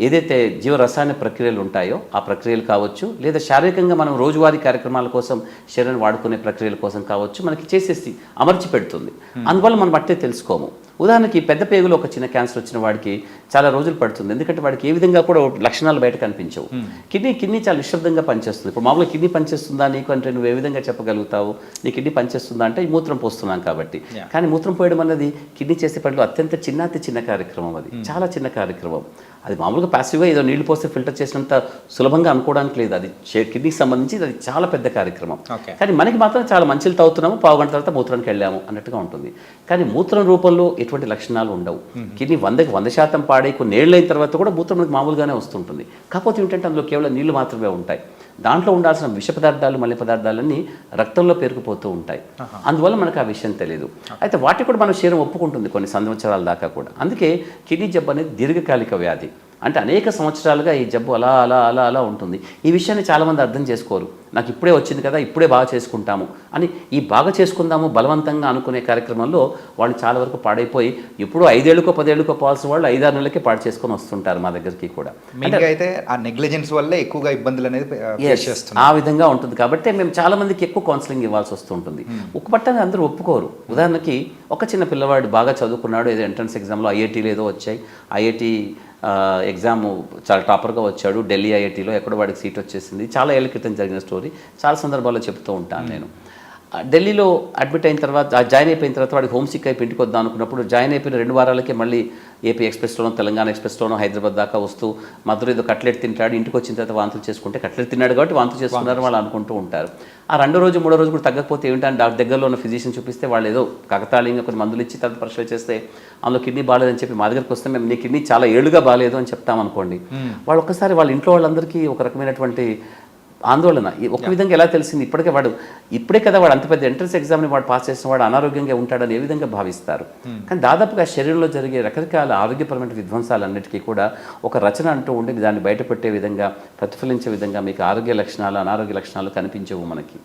ఏదైతే జీవరసాయన ప్రక్రియలు ఉంటాయో ఆ ప్రక్రియలు కావచ్చు, లేదా శారీరకంగా మనం రోజువారీ కార్యక్రమాల కోసం శరీరాన్ని వాడుకునే ప్రక్రియల కోసం కావచ్చు, మనకి చేసేసి అమర్చి పెడుతుంది. అందువల్ల మనం అట్టే తెలుసుకోము. ఉదాహరణకి పెద్ద పేగులో ఒక చిన్న క్యాన్సర్ వచ్చిన వాడికి చాలా రోజులు పడుతుంది, ఎందుకంటే వాడికి ఏ విధంగా కూడా లక్షణాలు బయట కనిపించవు. కిడ్నీ చాలా నిశ్శబ్దంగా పనిచేస్తుంది. ఇప్పుడు మామూలుగా కిడ్నీ పనిచేస్తుందా నీకు అంటే నువ్వు ఏ విధంగా చెప్పగలుగుతావు? నీ కిడ్నీ పనిచేస్తుందా అంటే ఈ మూత్రం పోస్తున్నాం కాబట్టి. కానీ మూత్రం పోయడం అన్నది కిడ్నీ చేసే పనిలో అత్యంత చిన్న కార్యక్రమం. అది చాలా చిన్న కార్యక్రమం. అది మామూలుగా ప్యాసివ్గా ఏదో నీళ్లు పోస్తే ఫిల్టర్ చేసినంత సులభంగా అనుకోవడానికి లేదు. అది కిడ్నీకి సంబంధించి అది చాలా పెద్ద కార్యక్రమం. కానీ మనకి మాత్రం చాలా మంచిలు తాగుతున్నాము, పావుగంట తర్వాత మూత్రానికి వెళ్ళాము అన్నట్టుగా ఉంటుంది. కానీ మూత్రం రూపంలో ఎటువంటి లక్షణాలు ఉండవు. కిడ్నీ 100% పాడై కొన్ని ఏళ్ళైన తర్వాత కూడా మూత్రం మనకి మామూలుగానే వస్తుంటుంది. కాకపోతే ఏంటంటే అందులో కేవలం నీళ్లు మాత్రమే ఉంటాయి. దాంట్లో ఉండాల్సిన విష పదార్థాలు మళ్ళీ పదార్థాలన్నీ రక్తంలో పేరుకుపోతూ ఉంటాయి. అందువల్ల మనకు ఆ విషయం తెలియదు. అయితే వాటికి కూడా మన శరీరం ఒప్పుకుంటుంది కొన్ని సంవత్సరాల దాకా కూడా. అందుకే కిడ్నీ జబ్బు అనేది దీర్ఘకాలిక వ్యాధి. అంటే అనేక సంవత్సరాలుగా ఈ జబ్బు అలా అలా అలా అలా ఉంటుంది. ఈ విషయాన్ని చాలామంది అర్థం చేసుకోరు. నాకు ఇప్పుడే వచ్చింది కదా, ఇప్పుడే బాగా చేసుకుంటాము అని ఈ బాగా చేసుకుందాము బలవంతంగా అనుకునే కార్యక్రమంలో వాళ్ళు చాలా వరకు పాడైపోయి ఇప్పుడు 5 ఏళ్ళకో 10 ఏళ్ళకో పోవాల్సిన వాళ్ళు 5-6 నెలలకే పాడు చేసుకొని వస్తుంటారు మా దగ్గరికి కూడా. అంటే అయితే ఆ నెగ్లిజెన్స్ వల్లే ఎక్కువగా ఇబ్బందులు అనేది ఆ విధంగా ఉంటుంది. కాబట్టి మేము చాలా మందికి ఎక్కువ కౌన్సిలింగ్ ఇవ్వాల్సి వస్తుంటుంది. ఉక్కుపట్టని అందరూ ఒప్పుకోరు. ఉదాహరణకి ఒక చిన్న పిల్లవాడు బాగా చదువుకున్నాడు, ఏదో ఎంట్రన్స్ ఎగ్జామ్లో ఐఐటీలో ఏదో వచ్చాయి, ఐఐటీ ఎగ్జామ్ చాలా టాపర్గా వచ్చాడు, ఢిల్లీ ఐఐటీలో ఎక్కడో వాడికి సీట్ వచ్చేసింది. చాలా ఏళ్ళ క్రితం జరిగిన స్టోరీ, చాలా సందర్భాల్లో చెప్తూ ఉంటాను నేను. ఢిల్లీలో అడ్మిట్ అయిన తర్వాత జాయిన్ అయిపోయిన తర్వాత వాడికి హోమ్ సిక్ అయిపోయి ఇంటికి వద్దాం అనుకున్నప్పుడు జాయిన్ అయిపోయిన 2 వారాలకే మళ్ళీ ఏపీ ఎక్స్ప్రెస్లోనో తెలంగాణ ఎక్స్ప్రెస్లోనో హైదరాబాద్ దాకా వస్తూ మధుర ఏదో కట్లెట్ తింటాడు, ఇంటికి వచ్చిన తర్వాత వాంతులు చేసుకుంటే కట్లెట్ తిన్నాడు కాబట్టి వాంతులు చేసుకున్నారు వాళ్ళు అనుకుంటూ ఉంటారు. ఆ 2వ రోజు 3వ రోజు కూడా తగ్గకపోతే ఏమిటంటే డాక్టర్ దగ్గరలో ఉన్న ఫిజిషియన్ చూపిస్తే వాళ్ళు ఏదో కాకతాళీయంగా కొన్ని మందులు ఇచ్చి తర్వాత పరీక్షలు చేస్తే అందులో కిడ్నీ బాగాలేదని చెప్పి మా దగ్గరికి వస్తే మేము నీ కిడ్నీ చాలా ఏళ్ళుగా బాగాలేదు అని చెప్తామనుకోండి. వాళ్ళు ఒక్కసారి వాళ్ళ ఇంట్లో వాళ్ళందరికీ ఒక రకమైనటువంటి ఆందోళన. ఒక విధంగా ఎలా తెలిసింది ఇప్పుడే కదా వాడు అంత పెద్ద ఎంట్రన్స్ ఎగ్జామ్ని వాడు పాస్ చేసిన వాడు అనారోగ్యంగా ఉంటాడని ఏ విధంగా భావిస్తారు. కానీ దాదాపుగా శరీరంలో జరిగే రకరకాల ఆరోగ్యపరమైన విధ్వంసాలన్నిటికీ కూడా ఒక రచన అంటూ ఉండి దాన్ని బయటపెట్టే విధంగా ప్రతిఫలించే విధంగా మీకు ఆరోగ్య లక్షణాలు అనారోగ్య లక్షణాలు కనిపించవు మనకి.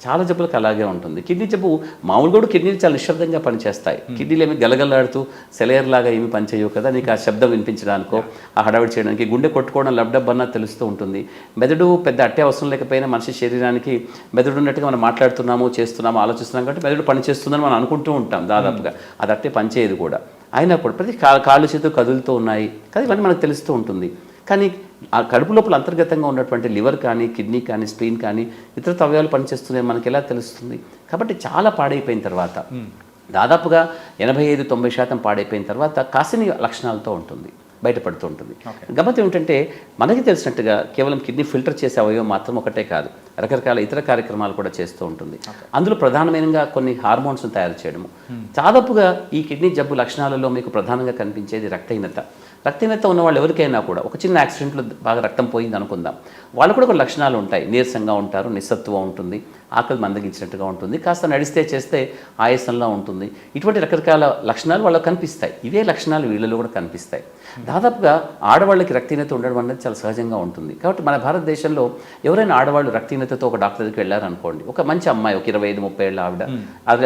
చాలా జబ్బులకు అలాగే ఉంటుంది. కిడ్నీ జబ్బు మామూలుగా కూడా కిడ్నీలు చాలా నిశ్శబ్దంగా పనిచేస్తాయి. కిడ్నీలు ఏమి గలగలాడుతూ సెలయర్లాగా ఏమి పనిచేయవు కదా, నీకు ఆ శబ్దం వినిపించడానికో ఆ హడావిడి చేయడానికి గుండె కొట్టుకోవడం లబ్డబ్ అన్నా తెలుస్తూ ఉంటుంది. మెదడు పెద్ద అట్టే అవసరం లేకపోయినా మనిషి శరీరానికి మెదడు ఉన్నట్టుగా మనం మాట్లాడుతున్నాము, చేస్తున్నాము, ఆలోచిస్తున్నాం కాబట్టి మెదడు పనిచేస్తుందని మనం అనుకుంటూ ఉంటాం. దాదాపుగా అది అట్టే పనిచేయదు కూడా. అయినా కూడా ప్రతి కాళ్ళు చేతులు కదులుతూ ఉన్నాయి కదా, ఇవన్నీ మనకు తెలుస్తూ ఉంటుంది. కానీ ఆ కడుపు లోపల అంతర్గతంగా ఉన్నటువంటి లివర్ కానీ కిడ్నీ కానీ స్ప్లీన్ కానీ ఇతర అవయవాలు పనిచేస్తున్నాయి మనకి ఎలా తెలుస్తుంది? కాబట్టి చాలా పాడైపోయిన తర్వాత దాదాపుగా 85-90% పాడైపోయిన తర్వాత కాసిని లక్షణాలతో ఉంటుంది, బయటపడుతూ ఉంటుంది. గమ్మత్ ఏమిటంటే మనకి తెలిసినట్టుగా కేవలం కిడ్నీ ఫిల్టర్ చేసే అవయవం మాత్రం ఒకటే కాదు, రకరకాల ఇతర కార్యక్రమాలు కూడా చేస్తూ ఉంటుంది. అందులో ప్రధానమైనగా కొన్ని హార్మోన్స్ను తయారు చేయడము. దాదాపుగా ఈ కిడ్నీ జబ్బు లక్షణాలలో మీకు ప్రధానంగా కనిపించేది రక్తహీనత. రక్తహీనత ఉన్న వాళ్ళు ఎవరికైనా కూడా ఒక చిన్న యాక్సిడెంట్లో బాగా రక్తం పోయింది అనుకుందాం, వాళ్ళు కూడా కొన్ని లక్షణాలు ఉంటాయి. నీరసంగా ఉంటారు, నిస్సత్వం ఉంటుంది, ఆకలి మందగించినట్టుగా ఉంటుంది, కాస్త నడిస్తే చేస్తే ఆయాసంలా ఉంటుంది. ఇటువంటి రకరకాల లక్షణాలు వాళ్ళకి కనిపిస్తాయి. ఇవే లక్షణాలు వీళ్ళలో కూడా కనిపిస్తాయి. దాదాపుగా ఆడవాళ్ళకి రక్తహీనత ఉండడం అనేది చాలా సహజంగా ఉంటుంది. కాబట్టి మన భారతదేశంలో ఎవరైనా ఆడవాళ్ళు రక్తహీనతతో ఒక డాక్టర్ దగ్గరికి వెళ్ళారనుకోండి, ఒక మంచి అమ్మాయి, ఒక 25-30 ఏళ్ళ ఆవిడ,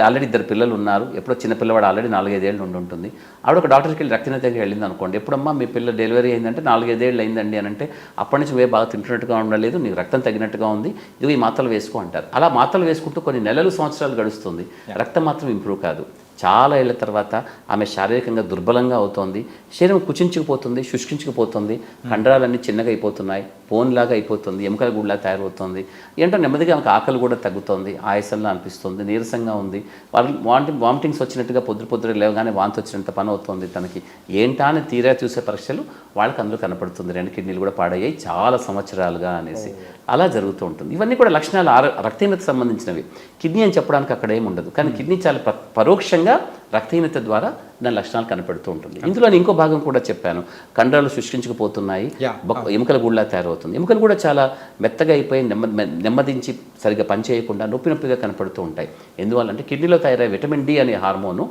ఆల్రెడీ 2 పిల్లలు ఉన్నారు, ఎప్పుడో చిన్న పిల్లవాడు ఆల్రెడీ 4-5 ఏళ్ళు ఉండి ఉంటుంది, ఆవిడ ఒక డాక్టర్కి వెళ్ళి రక్తహీనత దగ్గరికి వెళ్ళింది అనుకోండి. ఎప్పుడమ్మా మీ పిల్ల డెలివరీ అయిందంటే 4-5 ఏళ్ళు అయిందండి అని అంటే, అప్పటి నుంచి నువ్వే బాగా తింటున్నట్టుగా ఉండలేదు, నీకు రక్తం తగ్గినట్టుగా ఉంది, ఇవి ఈ మాత్రలు వేసుకో అంటారు. అలా మాత్రలు వేసుకుంటూ కొన్ని నెలలు సంవత్సరాలు గడుస్తుంది, రక్తం మాత్రం ఇంప్రూవ్ కాదు. చాలా ఏళ్ల తర్వాత ఆమె శారీరకంగా దుర్బలంగా అవుతోంది, శరీరం కుచించుకుపోతుంది, శుష్కించుకుపోతుంది, కండరాలన్నీ చిన్నగా అయిపోతున్నాయి, బోన్లాగా అయిపోతుంది, ఎముకల గుడిలా తయారవుతుంది. ఏంటో నెమ్మదిగా ఆమెకు ఆకలి కూడా తగ్గుతుంది, ఆయాసంలా అనిపిస్తుంది, నీరసంగా ఉంది, వామిటింగ్స్ వచ్చినట్టుగా పొద్దున లేవగానే వాంతి వచ్చినంత పని అవుతుంది తనకి. ఏంటా అని తీరా చూసే పరీక్షలు వాళ్ళకి అందులో కనపడుతుంది 2 కిడ్నీలు కూడా పాడయ్యాయి చాలా సంవత్సరాలుగా అనేసి. అలా జరుగుతూ ఉంటుంది. ఇవన్నీ కూడా లక్షణాలు రక్తహీనత సంబంధించినవి. కిడ్నీ అని చెప్పడానికి అక్కడ ఏమి ఉండదు, కానీ కిడ్నీ చాలా పరోక్షంగా రక్తహీనత ద్వారా దాని లక్షణాలు కనపడుతూ ఉంటుంది. ఇందులో ఇంకో భాగం కూడా చెప్పాను, కండరాలు శుష్కించుకుపోతున్నాయి, ఎముకల గూడులా తయారవుతుంది, ఎముకలు కూడా చాలా మెత్తగా అయిపోయి నెమ్మదించి సరిగ్గా పనిచేయకుండా నొప్పిగా కనపడుతూ ఉంటాయి. ఎందువల్లంటే కిడ్నీలో తయారయ్యే విటమిన్ డి అనే హార్మోను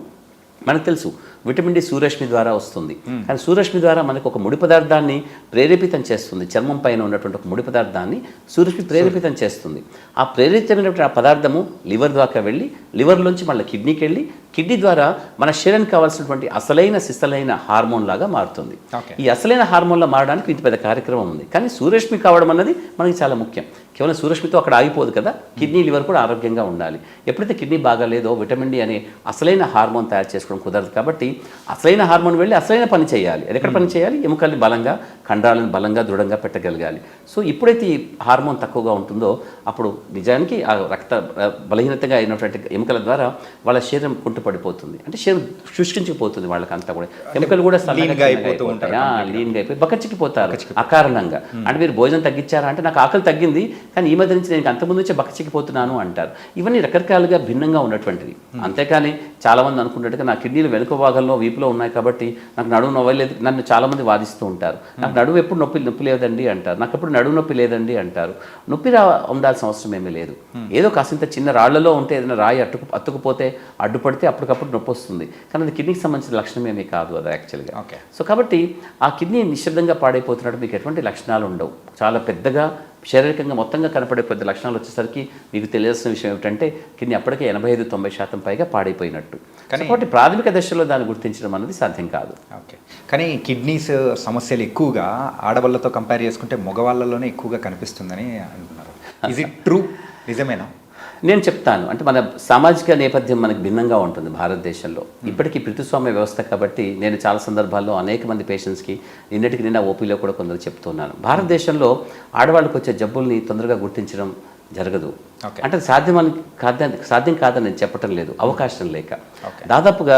మనకు తెలుసు విటమిన్ డి సూర్యరశ్మి ద్వారా వస్తుంది. కానీ సూర్యరశ్మి ద్వారా మనకు ఒక ముడి పదార్థాన్ని ప్రేరేపితం చేస్తుంది. చర్మం పైన ఉన్నటువంటి ఒక ముడి పదార్థాన్ని సూర్యరశ్మి ప్రేరేపితం చేస్తుంది. ఆ ప్రేరితమైనటువంటి ఆ పదార్థము లివర్ ద్వారా వెళ్ళి లివర్లోంచి మళ్ళీ కిడ్నీకి వెళ్ళి కిడ్నీ ద్వారా మన శరీరానికి కావాల్సినటువంటి అసలైన సిసలైన హార్మోన్ లాగా మారుతుంది. ఈ అసలైన హార్మోన్లా మారడానికి ఇంత పెద్ద కార్యక్రమం ఉంది. కానీ సూర్యరశ్మి కావడం అన్నది మనకి చాలా ముఖ్యం. కేవలం సూర్యరశ్మితో అక్కడ ఆగిపోదు కదా, కిడ్నీ లివర్ కూడా ఆరోగ్యంగా ఉండాలి. ఎప్పుడైతే కిడ్నీ బాగాలేదో విటమిన్ డి అనే అసలైన హార్మోన్ తయారు చేసుకోవడం కుదరదు. కాబట్టి అసలైన హార్మోన్ వెళ్ళి అసలైన పని చేయాలి. అది ఎక్కడ పని చేయాలి? ఎముకల్ని బలంగా, కండరాలను బలంగా దృఢంగా పెట్టగలగాలి. సో ఎప్పుడైతే ఈ హార్మోన్ తక్కువగా ఉంటుందో అప్పుడు నిజానికి ఆ రక్త బలహీనతగా అయినటువంటి ఎముకల ద్వారా వాళ్ళ శరీరం కుంటుపడిపోతుంది. అంటే శరీరం శుష్కించిపోతుంది. వాళ్ళకంతా కూడా ఎముకలు కూడా లీన్గా అయిపోయి బక్కచిక్కిపోతారు అకారణంగా. అంటే మీరు భోజనం తగ్గించారా అంటే నాకు ఆకలి తగ్గింది కానీ ఈ మధ్య నుంచి నేను అంతకుముందు నుంచే బక్కచిక్కిపోతున్నాను అంటారు. ఇవన్నీ రకరకాలుగా భిన్నంగా ఉన్నటువంటివి. అంతేకాని చాలామంది అనుకున్నట్టుగా నా కిడ్నీలు వెనుక భాగంలో వీపులో ఉన్నాయి కాబట్టి నాకు నడుము నవ్వలేదు. నన్ను చాలామంది వాదిస్తూ ఉంటారు. నాకు నడువు ఎప్పుడు నొప్పి లేదండి అంటారు. నాకు ఎప్పుడు నడుము నొప్పి లేదండి అంటారు. నొప్పి ఉండాల్సిన అవసరం ఏమీ లేదు. ఏదో కాసింత చిన్న రాళ్లలో ఉంటే ఏదైనా రాయి అతుకుపోతే అడ్డుపడితే అప్పటికప్పుడు నొప్పి వస్తుంది. కానీ అది కిడ్నీకి సంబంధించిన లక్షణం ఏమీ కాదు అది యాక్చువల్గా. సో కాబట్టి ఆ కిడ్నీ నిశ్శబ్దంగా పాడైపోతున్నట్టు మీకు ఎటువంటి లక్షణాలు ఉండవు. చాలా పెద్దగా శారీరకంగా మొత్తంగా కనపడే పెద్ద లక్షణాలు వచ్చేసరికి మీకు తెలియాల్సిన విషయం ఏమిటంటే కిడ్నీ అప్పటికే 85-90% పైగా పాడైపోయినట్టు. కాబట్టి ప్రాథమిక దశలో దాన్ని గుర్తించడం అనేది సాధ్యం కాదు. ఓకే. కానీ కిడ్నీస్ సమస్యలు ఎక్కువగా ఆడవాళ్ళతో కంపేర్ చేసుకుంటే మగవాళ్ళలోనే ఎక్కువగా కనిపిస్తుందని అంటున్నారు. Is it true? నిజమేనా? నేను చెప్తాను. అంటే మన సామాజిక నేపథ్యం మనకు భిన్నంగా ఉంటుంది భారతదేశంలో. ఇప్పటికీ పితృస్వామ్య వ్యవస్థ కాబట్టి నేను చాలా సందర్భాల్లో అనేక మంది పేషెంట్స్కి నిన్నటికి నిన్న ఓపీలో కూడా కొందరు చెప్తున్నాను. భారతదేశంలో ఆడవాళ్ళకు వచ్చే జబ్బుల్ని తొందరగా గుర్తించడం జరగదు. అంటే సాధ్యం కాదని నేను చెప్పటం లేదు, అవకాశం లేక. దాదాపుగా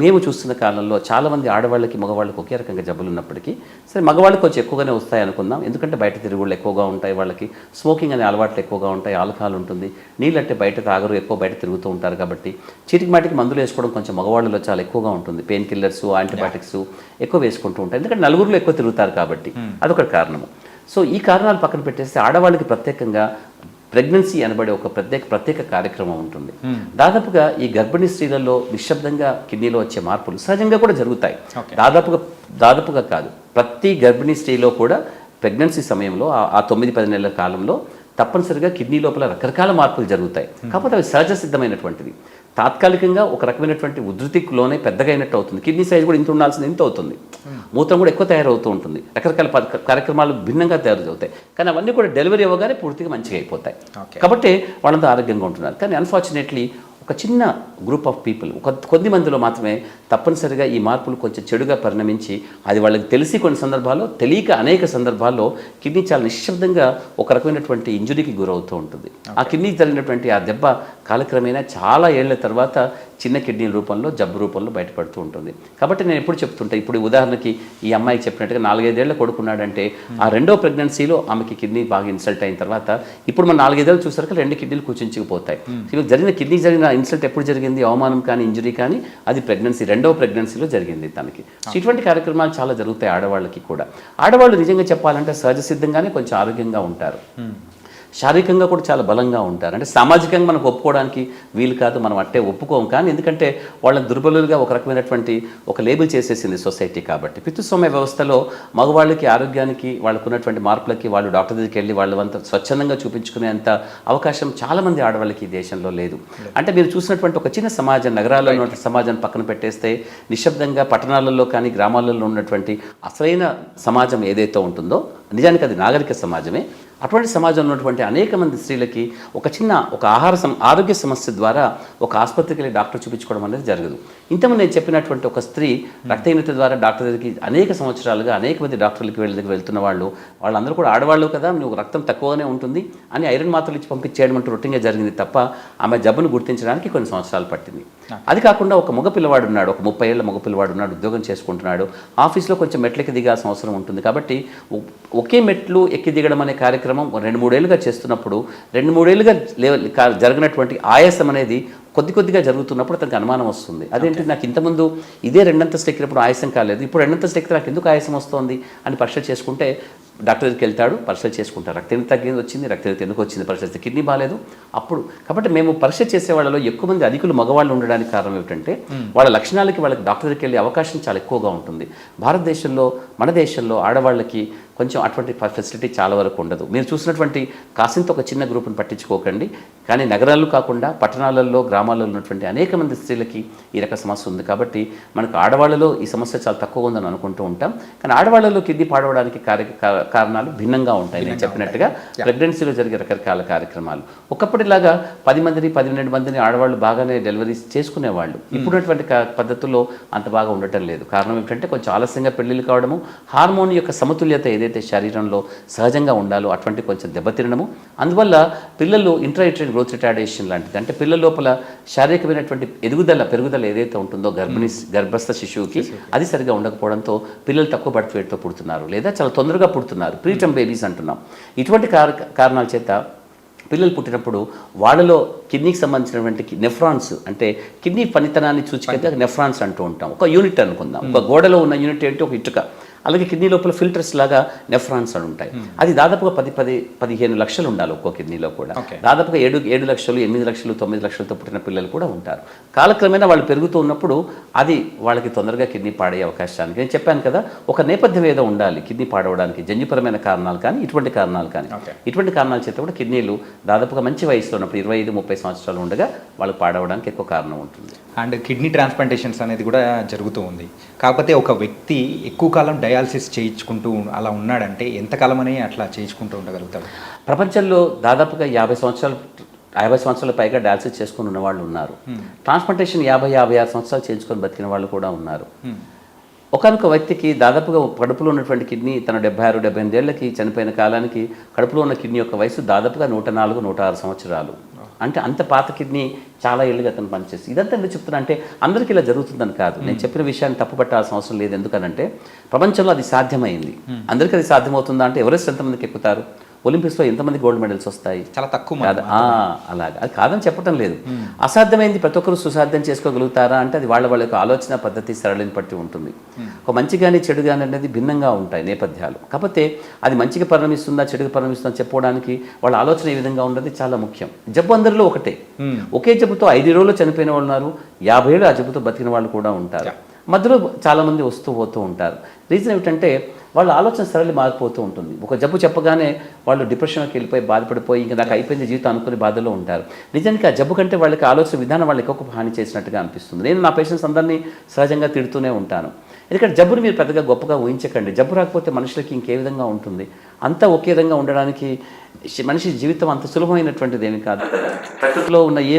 మేము చూస్తున్న కాలంలో చాలామంది ఆడవాళ్ళకి మగవాళ్ళకి ఒకే రకంగా జబ్బులు ఉన్నప్పటికీ సరే మగవాళ్ళకి కొంచెం ఎక్కువగానే వస్తాయి అనుకుందాం. ఎందుకంటే బయట తిరుగుళ్ళు ఎక్కువగా ఉంటాయి, వాళ్ళకి స్మోకింగ్ అనే అలవాట్లు ఎక్కువగా ఉంటాయి, ఆల్కహాల్ ఉంటుంది, నీళ్ళంటే బయట తాగరు, ఎక్కువ బయట తిరుగుతూ ఉంటారు. కాబట్టి చీటికి మాటికి మందులు వేసుకోవడం కొంచెం మగవాళ్ళలో చాలా ఎక్కువగా ఉంటుంది. పెయిన్ కిల్లర్స్, యాంటీబయాటిక్స్ ఎక్కువ వేసుకుంటూ ఉంటారు. ఎందుకంటే నలుగురిలో ఎక్కువ తిరుగుతారు కాబట్టి అదొక కారణము. సో ఈ కారణాలు పక్కన పెట్టేస్తే ఆడవాళ్ళకి ప్రత్యేకంగా ప్రెగ్నెన్సీ అనబడే ఒక ప్రత్యేక కార్యక్రమం ఉంటుంది. దాదాపుగా ఈ గర్భిణీ స్త్రీలలో నిశ్శబ్దంగా కిడ్నీలో వచ్చే మార్పులు సహజంగా కూడా జరుగుతాయి. దాదాపుగా కాదు, ప్రతి గర్భిణీ స్త్రీలో కూడా ప్రెగ్నెన్సీ సమయంలో ఆ 9-10 నెలల కాలంలో తప్పనిసరిగా కిడ్నీ లోపల రకరకాల మార్పులు జరుగుతాయి. కాకపోతే అవి సహజ సిద్ధమైనటువంటిది. తాత్కాలికంగా ఒక రకమైనటువంటి ఉధృతిలోనే పెద్దగా అయినట్టు అవుతుంది. కిడ్నీ సైజ్ కూడా ఇంత ఉండాల్సింది ఇంత అవుతుంది. మూత్రం కూడా ఎక్కువ తయారవుతూ ఉంటుంది. రకరకాల కార్యక్రమాలు భిన్నంగా తయారవుతాయి. కానీ అవన్నీ కూడా డెలివరీ అవ్వగానే పూర్తిగా మంచిగా అయిపోతాయి. కాబట్టి వాళ్ళంతా ఆరోగ్యంగా ఉంటున్నారు. కానీ అన్ఫార్చునేట్లీ ఒక చిన్న గ్రూప్ ఆఫ్ పీపుల్, కొద్ది మందిలో మాత్రమే తప్పనిసరిగా ఈ మార్పులు కొంచెం చెడుగా పరిణమించి అది వాళ్ళకి తెలిసి కొన్ని సందర్భాల్లో, తెలియక అనేక సందర్భాల్లో కిడ్నీ చాలా నిశ్శబ్దంగా ఒక రకమైనటువంటి ఇంజురీకి గురవుతూ ఉంటుంది. ఆ కిడ్నీ జరిగినటువంటి ఆ దెబ్బ కాలక్రమేణా చాలా ఏళ్ల తర్వాత చిన్న కిడ్నీ రూపంలో, జబ్బు రూపంలో బయటపడుతూ ఉంటుంది. కాబట్టి నేను ఎప్పుడు చెప్తుంటా, ఇప్పుడు ఉదాహరణకి ఈ అమ్మాయికి చెప్పినట్టుగా 4-5 ఏళ్ల కొడుకున్నాడంటే ఆ రెండో ప్రెగ్నెన్సీలో ఆమెకి కిడ్నీ బాగా ఇన్సల్ట్ అయిన తర్వాత ఇప్పుడు మనం 4-5 ఏళ్ళు చూసరికి 2 కిడ్నీలు కూర్చుంచిపోతాయి. కిడ్నీ జరిగిన ఇన్సల్ట్ ఎప్పుడు జరిగింది? అవమానం కానీ ఇంజురీ కానీ అది రెండవ ప్రెగ్నెన్సీలో జరిగింది తనకి. ఇటువంటి కార్యక్రమాలు చాలా జరుగుతాయి ఆడవాళ్ళకి కూడా. ఆడవాళ్ళు నిజంగా చెప్పాలంటే సహజ సిద్ధంగానే కొంచెం ఆరోగ్యంగా ఉంటారు, శారీరకంగా కూడా చాలా బలంగా ఉంటారు. అంటే సామాజికంగా మనకు ఒప్పుకోవడానికి వీలు కాదు, మనం అట్టే ఒప్పుకోం. కానీ ఎందుకంటే వాళ్ళని దుర్బలులుగా ఒక రకమైనటువంటి ఒక లేబుల్ చేసేసింది సొసైటీ. కాబట్టి పితృస్వామ్య వ్యవస్థలో మగవాళ్ళకి ఆరోగ్యానికి వాళ్ళకున్నటువంటి మార్పులకి వాళ్ళు డాక్టర్ దగ్గరికి వెళ్ళి వాళ్ళంతా స్వచ్ఛందంగా చూపించుకునేంత అవకాశం చాలామంది ఆడవాళ్ళకి ఈ దేశంలో లేదు. అంటే మీరు చూసినటువంటి ఒక చిన్న సమాజం, నగరాల్లో ఉన్నటువంటి సమాజాన్ని పక్కన పెట్టేస్తే నిశ్శబ్దంగా పట్టణాలలో కానీ గ్రామాలలో ఉన్నటువంటి అసలైన సమాజం ఏదైతే ఉంటుందో నిజానికి అది నాగరిక సమాజమే. అటువంటి సమాజంలో ఉన్నటువంటి అనేక మంది స్త్రీలకి ఒక ఆరోగ్య సమస్య ద్వారా ఒక ఆసుపత్రికి వెళ్ళి డాక్టర్ చూపించుకోవడం అనేది జరగదు. ఇంతకుముందు నేను చెప్పినటువంటి ఒక స్త్రీ రక్తహీనత ద్వారా డాక్టర్ దగ్గరికి అనేక సంవత్సరాలుగా అనేక మంది డాక్టర్లకి వెళ్తున్న వాళ్ళందరూ కూడా ఆడవాళ్ళు కదా, నువ్వు రక్తం తక్కువగానే ఉంటుంది అని ఐరన్ మాత్రలు ఇచ్చి పంపించేయడం అంటూ రొటీన్గా జరిగింది తప్ప ఆమె జబ్బును గుర్తించడానికి కొన్ని సంవత్సరాలు పట్టింది. అది కాకుండా ఒక మగపిల్లవాడు ఉన్నాడు, ఒక 30 ఏళ్ల మగపిల్లవాడు ఉన్నాడు, ఉద్యోగం చేసుకుంటున్నాడు, ఆఫీస్లో కొంచెం మెట్లెక్కి దిగాల్సిన అవసరం ఉంటుంది. కాబట్టి ఒకే మెట్లు ఎక్కి దిగడం అనే కార్యక్రమం 2-3 ఏళ్ళుగా చేస్తున్నప్పుడు 2-3 ఏళ్ళుగా జరిగినటువంటి ఆయాసం అనేది కొద్దిగా జరుగుతున్నప్పుడు అతనికి అనుమానం వస్తుంది. అదేంటి, నాకు ఇంతకుముందు ఇదే 2 అంతస్తులు ఎక్కినప్పుడు ఆయాసం కాలేదు, ఇప్పుడు 2 అంతస్తులు ఎక్కితే నాకు ఎందుకు ఆయాసం వస్తుంది అని పరీక్ష చేసుకుంటే డాక్టర్ దగ్గరికి వెళ్తాడు, పరీక్షలు చేసుకుంటారు. రక్తం తగ్గింది వచ్చింది, రక్తం ఎందుకు వచ్చింది, పరీక్ష చేస్తే కిడ్నీ బాగాలేదు. అప్పుడు కాబట్టి మేము పరీక్ష చేసే వాళ్ళలో ఎక్కువ మంది అధికులు మగవాళ్ళు ఉండడానికి కారణం ఏమిటంటే వాళ్ళ లక్షణాలకి వాళ్ళకి డాక్టర్ దగ్గరికి వెళ్ళే అవకాశం చాలా ఎక్కువగా ఉంటుంది. భారతదేశంలో మన దేశంలో ఆడవాళ్ళకి కొంచెం అటువంటి ఫెసిలిటీ చాలా వరకు ఉండదు. మీరు చూసినటువంటి కాసింత ఒక చిన్న గ్రూప్ని పట్టించుకోకండి, కానీ నగరాల్లో కాకుండా పట్టణాలలో గ్రామాల్లో ఉన్నటువంటి అనేక మంది స్త్రీలకి ఈ రక సమస్య ఉంది. కాబట్టి మనకు ఆడవాళ్ళలో ఈ సమస్య చాలా తక్కువ ఉందని అనుకుంటూ ఉంటాం, కానీ ఆడవాళ్ళలో కిడ్నీ పాడవడానికి కారణాలు భిన్నంగా ఉంటాయి. నేను చెప్పినట్టుగా ప్రెగ్నెన్సీలో జరిగే రకరకాల కార్యక్రమాలు. ఒకప్పటిలాగా 10 మందిని 12 మందిని ఆడవాళ్ళు బాగానే డెలివరీస్ చేసుకునేవాళ్ళు. ఇప్పుడున్నటువంటి పద్ధతుల్లో అంత బాగా ఉండటం లేదు. కారణం ఏమిటంటే కొంచెం ఆలస్యంగా పెళ్లిళ్ళు కావడము, హార్మోన్ యొక్క సమతుల్యత ఏదైతే శరీరంలో సహజంగా ఉండాలో అటువంటి కొంచెం దెబ్బతినడము, అందువల్ల పిల్లలు ఇంట్రాయూటరైన్ గ్రోత్ రిటార్డేషన్ లాంటిది, అంటే పిల్లల లోపల శారీరకమైనటువంటి పెరుగుదల ఏదైతే ఉంటుందో గర్భస్థ శిశువుకి అది సరిగా ఉండకపోవడంతో పిల్లలు తక్కువ బర్త్ రేట్తో పుడుతున్నారు, లేదా చాలా తొందరగా పుడుతున్నారు, ప్రీటర్మ్ బేబీస్ అంటున్నాం. ఇటువంటి కారణాల చేత పిల్లలు పుట్టినప్పుడు వాళ్ళలో కిడ్నీకి సంబంధించినటువంటి నెఫ్రాన్స్, అంటే కిడ్నీ పనితనాన్ని సూచికగా నెఫ్రాన్స్ అంటూ ఉంటాం. ఒక యూనిట్ అనుకుందాం, ఒక గోడలో ఉన్న యూనిట్ ఏంటి, ఒక ఇటుక. అలాగే కిడ్నీ లోపల ఫిల్టర్స్ లాగా నెఫ్రాన్స్ అని ఉంటాయి. అది దాదాపుగా 10-15 లక్షలు ఉండాలి ఒక్కో కిడ్నీలో కూడా. దాదాపుగా 7 లక్షలు 8 లక్షలు 9 లక్షలతో పుట్టిన పిల్లలు కూడా ఉంటారు. కాలక్రమేణా వాళ్ళు పెరుగుతూ ఉన్నప్పుడు అది వాళ్ళకి తొందరగా కిడ్నీ పాడే అవకాశానికి, నేను చెప్పాను కదా, ఒక నేపథ్యం ఏదో ఉండాలి కిడ్నీ పాడవడానికి. జన్యుపరమైన కారణాలు కానీ ఇటువంటి కారణాలు కానీ, ఇటువంటి కారణాల చేత కూడా కిడ్నీలు దాదాపుగా మంచి వయసులో ఉన్నప్పుడు 25-30 సంవత్సరాలు ఉండగా వాళ్ళకి పాడవడానికి ఎక్కువ కారణం ఉంటుంది. అండ్ కిడ్నీ ట్రాన్స్ప్లాంటేషన్స్ అనేది కూడా జరుగుతూ ఉంది. కాకపోతే ఒక వ్యక్తి ఎక్కువ కాలం డయాలసిస్ చేయించుకుంటూ అలా ఉన్నాడంటే ఎంతకాలం అని అట్లా చేయించుకుంటూ ఉండగలుగుతాడు? ప్రపంచంలో దాదాపుగా 50 సంవత్సరాల పైగా డయాలసిస్ చేసుకుని ఉన్న వాళ్ళు ఉన్నారు. ట్రాన్స్ప్లాంటేషన్ 50-56 సంవత్సరాలు చేయించుకొని బతికిన వాళ్ళు కూడా ఉన్నారు. ఒకనొక వ్యక్తికి దాదాపుగా కడుపులో ఉన్నటువంటి కిడ్నీ తన 76-78 ఏళ్ళకి చనిపోయిన కాలానికి కడుపులో ఉన్న కిడ్నీ యొక్క వయసు దాదాపుగా 104-106 సంవత్సరాలు. అంటే అంత పాత కిడ్నీ చాలా ఏళ్ళుగా అతను పనిచేసి. ఇదంతా ఎందుకు చెప్తున్నా అంటే అందరికీ ఇలా జరుగుతుందని కాదు, నేను చెప్పిన విషయాన్ని తప్పుపట్టాల్సిన అవసరం లేదు. ఎందుకనంటే ప్రపంచంలో అది సాధ్యమైంది. అందరికీ అది సాధ్యమవుతుందా అంటే ఎవరెస్ట్ ఎంతమందికి ఎక్కుతారు, ఒలింపిక్స్లో ఎంతమంది గోల్డ్ మెడల్స్ వస్తాయి, చాలా తక్కువ. అలాగా అది కాదని చెప్పడం లేదు. అసాధ్యమైంది ప్రతి ఒక్కరు సుసాధ్యం చేసుకోగలుగుతారా అంటే అది వాళ్ళ యొక్క ఆలోచన పద్ధతి సరళిని బట్టి ఉంటుంది. ఒక మంచి కానీ చెడు కానీ అనేది భిన్నంగా ఉంటాయి నేపథ్యాలు. కాకపోతే అది మంచిగా పరిణమిస్తుందా చెడుగా పరిణమిస్తుందా చెప్పుకోవడానికి వాళ్ళ ఆలోచన ఏ విధంగా ఉన్నది చాలా ముఖ్యం. జబ్బు అందరిలో ఒకటే, ఒకే జబ్బుతో 5 రోజుల్లో చనిపోయిన వాళ్ళు ఉన్నారు, 50 ఏళ్ళు ఆ జబ్బుతో బతికిన వాళ్ళు కూడా ఉంటారు. మధ్యలో చాలామంది వస్తూ పోతూ ఉంటారు. రీజన్ ఏమిటంటే వాళ్ళ ఆలోచన సరళి మారిపోతూ ఉంటుంది. ఒక జబ్బు చెప్పగానే వాళ్ళు డిప్రెషన్కి వెళ్ళిపోయి బాధపడిపోయి ఇంకా నాకు అయిపోయింది జీవితం అనుకునే బాధలో ఉంటారు. నిజానికి ఆ జబ్బు కంటే వాళ్ళకి ఆలోచన విధానం వాళ్ళకి ఎక్కువ హాని చేసినట్టుగా అనిపిస్తుంది. నేను నా పేషెంట్స్ అందరినీ సహజంగా తిడుతూనే ఉంటాను. ఎందుకంటే జబ్బుని మీరు పెద్దగా గొప్పగా ఊహించకండి. జబ్బు రాకపోతే మనుషులకి ఇంకే విధంగా ఉంటుంది, అంతా ఒకే విధంగా ఉండడానికి మనిషి జీవితం అంత సులభమైనటువంటిది ఏమి కాదు. ప్రకృతిలో ఉన్న ఏ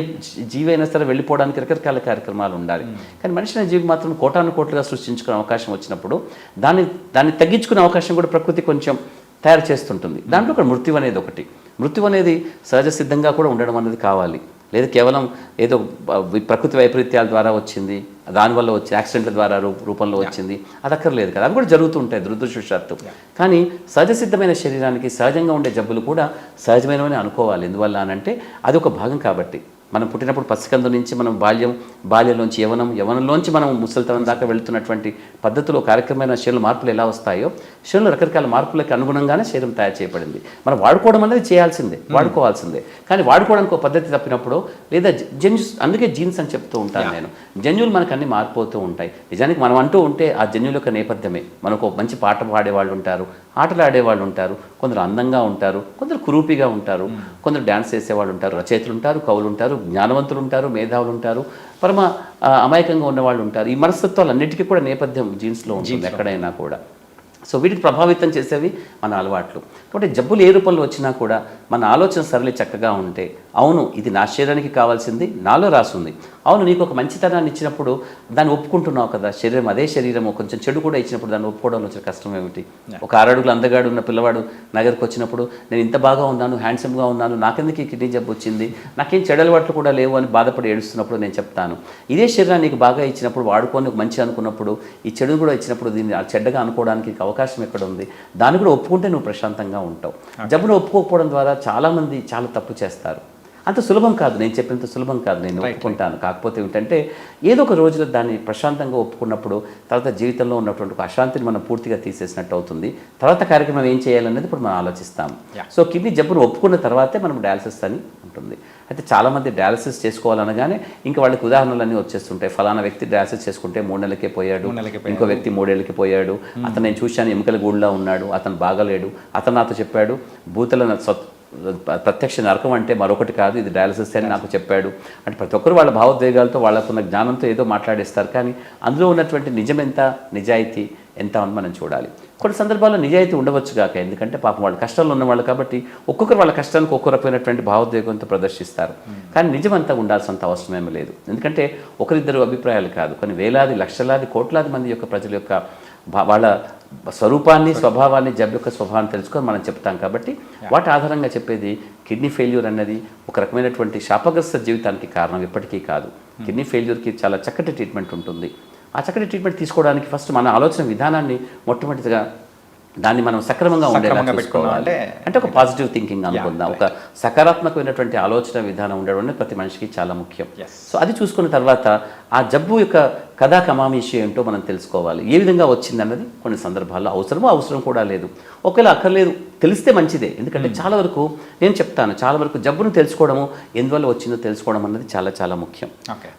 జీవి అయినా సరే వెళ్ళిపోవడానికి రకరకాల కార్యక్రమాలు ఉండాలి. కానీ మనిషి అనే జీవి మాత్రం కోటాను కోట్లుగా సృష్టించుకునే అవకాశం వచ్చినప్పుడు దాన్ని తగ్గించుకునే అవకాశం కూడా ప్రకృతి కొంచెం తయారు చేస్తుంటుంది. దాంట్లో ఒక మృత్యు అనేది ఒకటి. మృత్యు అనేది సహజ సిద్ధంగా కూడా ఉండడం అనేది కావాలి, లేదా కేవలం ఏదో ప్రకృతి వైపరీత్యాల ద్వారా వచ్చింది, దానివల్ల వచ్చి యాక్సిడెంట్ల ద్వారా రూపంలో వచ్చింది, అది అక్కర్లేదు కదా. అవి కూడా జరుగుతూ ఉంటాయి దురదృష్టవశాత్తు. కానీ సహజ సిద్ధమైన శరీరానికి సహజంగా ఉండే జబ్బులు కూడా సహజమైనవని అనుకోవాలి. ఎందువల్ల అనంటే అది ఒక భాగం కాబట్టి. మనం పుట్టినప్పుడు పసికందు నుంచి మనం బాల్యంలోంచి యవనంలోంచి మనం ముసలితనం దాకా వెళుతున్నటువంటి పద్ధతిలో కార్యక్రమమైన శరీర మార్పులు ఎలా వస్తాయో శరీరంలో రకరకాల మార్పులకు అనుగుణంగానే శరీరం తయారు చేయబడింది. మనం వాడుకోవడం అనేది వాడుకోవాల్సిందే. కానీ వాడుకోవడానికి ఒక పద్ధతి తప్పినప్పుడు లేదా జన్యుస్, అందుకే జీన్స్ అని చెప్తూ ఉంటాను నేను, జన్యులు మనకు అన్ని మారిపోతూ ఉంటాయి. నిజానికి మనం అంటూ ఉంటే ఆ జన్యుల యొక్క నేపథ్యమే. మనకు ఒక మంచి పాట పాడేవాళ్ళు ఉంటారు, ఆటలు ఆడేవాళ్ళు ఉంటారు, కొందరు అందంగా ఉంటారు, కొందరు కురూపిగా ఉంటారు, కొందరు డ్యాన్స్ చేసేవాళ్ళు ఉంటారు, రచయితలు ఉంటారు, కవులు ఉంటారు, జ్ఞానవంతులు ఉంటారు, మేధావులు ఉంటారు, పరమ అమాయకంగా ఉన్నవాళ్ళు ఉంటారు. ఈ మనస్తత్వాలన్నిటికీ కూడా నేపథ్యం జీన్స్లో ఉంటుంది ఎక్కడైనా కూడా. సో వీటికి ప్రభావితం చేసేవి మన అలవాట్లు. కాబట్టి జబ్బులు ఏ రూపంలో వచ్చినా కూడా మన ఆలోచన సరళి చక్కగా ఉంటే, అవును ఇది నా శరీరానికి కావాల్సింది నాలో రాసుంది, అవును నీకు ఒక మంచితనాన్ని ఇచ్చినప్పుడు దాన్ని ఒప్పుకుంటున్నావు కదా, అదే శరీరము కొంచెం చెడు కూడా ఇచ్చినప్పుడు దాన్ని ఒప్పుకోవడంలో వచ్చిన కష్టం ఏమిటి? ఒక 6 అడుగులు అందగాడు ఉన్న పిల్లవాడు నగరికి వచ్చినప్పుడు నేను ఇంత బాగా ఉన్నాను, హ్యాండ్సమ్గా ఉన్నాను, నాకెందుకు ఈ కిడ్నీ జబ్బు వచ్చింది, నాకేం చెడు అలవాట్లు కూడా లేవు అని బాధపడి ఏడుస్తున్నప్పుడు నేను చెప్తాను, ఇదే శరీరాన్ని నీకు బాగా ఇచ్చినప్పుడు వాడుకొని మంచి అనుకున్నప్పుడు ఈ చెడు కూడా ఇచ్చినప్పుడు దీన్ని చెడ్డగా అనుకోవడానికి అవకాశం ఎక్కడ ఉంది? దాన్ని కూడా ఒప్పుకుంటే నువ్వు ప్రశాంతంగా ఉంటావు. జబ్బును ఒప్పుకోకపోవడం ద్వారా చాలామంది చాలా తప్పు చేస్తారు. అంత సులభం కాదు, నేను చెప్పినంత సులభం కాదు, నేను ఒప్పుకుంటాను. కాకపోతే ఏంటంటే ఏదో ఒక రోజులో దాన్ని ప్రశాంతంగా ఒప్పుకున్నప్పుడు తర్వాత జీవితంలో ఉన్నటువంటి ఒక అశాంతిని మనం పూర్తిగా తీసేసినట్టు అవుతుంది. తర్వాత కార్యక్రమం ఏం చేయాలనేది ఇప్పుడు మనం ఆలోచిస్తాం. సో కిడ్నీ జబ్బును ఒప్పుకున్న తర్వాతే మనం డయాలసిస్ అని ఉంటుంది. అయితే చాలామంది డయాలసిస్ చేసుకోవాలనగానే ఇంకా వాళ్ళకి ఉదాహరణలన్నీ వచ్చేస్తుంటాయి. ఫలానా వ్యక్తి డయాలసిస్ చేసుకుంటే 3 నెలలకే పోయాడు, ఇంకో వ్యక్తి 3 ఏళ్ళకి పోయాడు, అతను నేను చూశాను ఎముకల గూడులా ఉన్నాడు, అతను బాగలేడు, అతను నాతో చెప్పాడు భూతల ప్రత్యక్ష నరకం అంటే మరొకటి కాదు, ఇది డయాలసిస్ అని నాకు చెప్పాడు. అంటే ప్రతి ఒక్కరు వాళ్ళ భావోద్వేగాలతో వాళ్ళకున్న జ్ఞానంతో ఏదో మాట్లాడేస్తారు, కానీ అందులో ఉన్నటువంటి నిజం ఎంత, నిజాయితీ ఎంత అని మనం చూడాలి. కొన్ని సందర్భాల్లో నిజాయితీ ఉండవచ్చు కాక, ఎందుకంటే పాపం వాళ్ళు కష్టాల్లో ఉన్నవాళ్ళు కాబట్టి ఒక్కొక్కరు వాళ్ళ కష్టానికి ఒక్కొక్క రకమైనటువంటి భావోద్వేగంతో ప్రదర్శిస్తారు. కానీ నిజమంతా ఉండాల్సినంత అవసరమేమీ లేదు. ఎందుకంటే ఒకరిద్దరు అభిప్రాయాలు కాదు, కొన్ని వేలాది లక్షలాది కోట్లాది మంది యొక్క ప్రజల యొక్క వాళ్ళ స్వరూపాన్ని, స్వభావాన్ని, జబ్బు యొక్క స్వభావాన్ని తెలుసుకొని మనం చెప్తాం. కాబట్టి వాటి ఆధారంగా చెప్పేది కిడ్నీ ఫెయిల్యూర్ అన్నది ఒక రకమైనటువంటి శాపగ్రస్త జీవితానికి కారణం ఎప్పటికీ కాదు. కిడ్నీ ఫెయిల్యూర్కి చాలా చక్కటి ట్రీట్మెంట్ ఉంటుంది. ఆ చక్కటి ట్రీట్మెంట్ తీసుకోవడానికి ఫస్ట్ మన ఆలోచన విధానాన్ని మొట్టమొదటిగా దాన్ని మనం సక్రమంగా ఉండేలా పెట్టుకోవాలి. అంటే ఒక పాజిటివ్ థింకింగ్ అనుకుందాం, ఒక సకారాత్మకమైనటువంటి ఆలోచన విధానం ఉండడం అనేది ప్రతి మనిషికి చాలా ముఖ్యం. సో అది చూసుకున్న తర్వాత ఆ జబ్బు యొక్క కథా కమామీషి ఏంటో మనం తెలుసుకోవాలి. ఏ విధంగా వచ్చిందన్నది కొన్ని సందర్భాల్లో అవసరం కూడా లేదు. ఒకవేళ అక్కర్లేదు తెలిస్తే మంచిదే, ఎందుకంటే చాలా వరకు నేను చెప్తాను, చాలా వరకు జబ్బును తెలుసుకోవడము, ఎందువల్ల వచ్చిందో తెలుసుకోవడం అన్నది చాలా చాలా ముఖ్యం.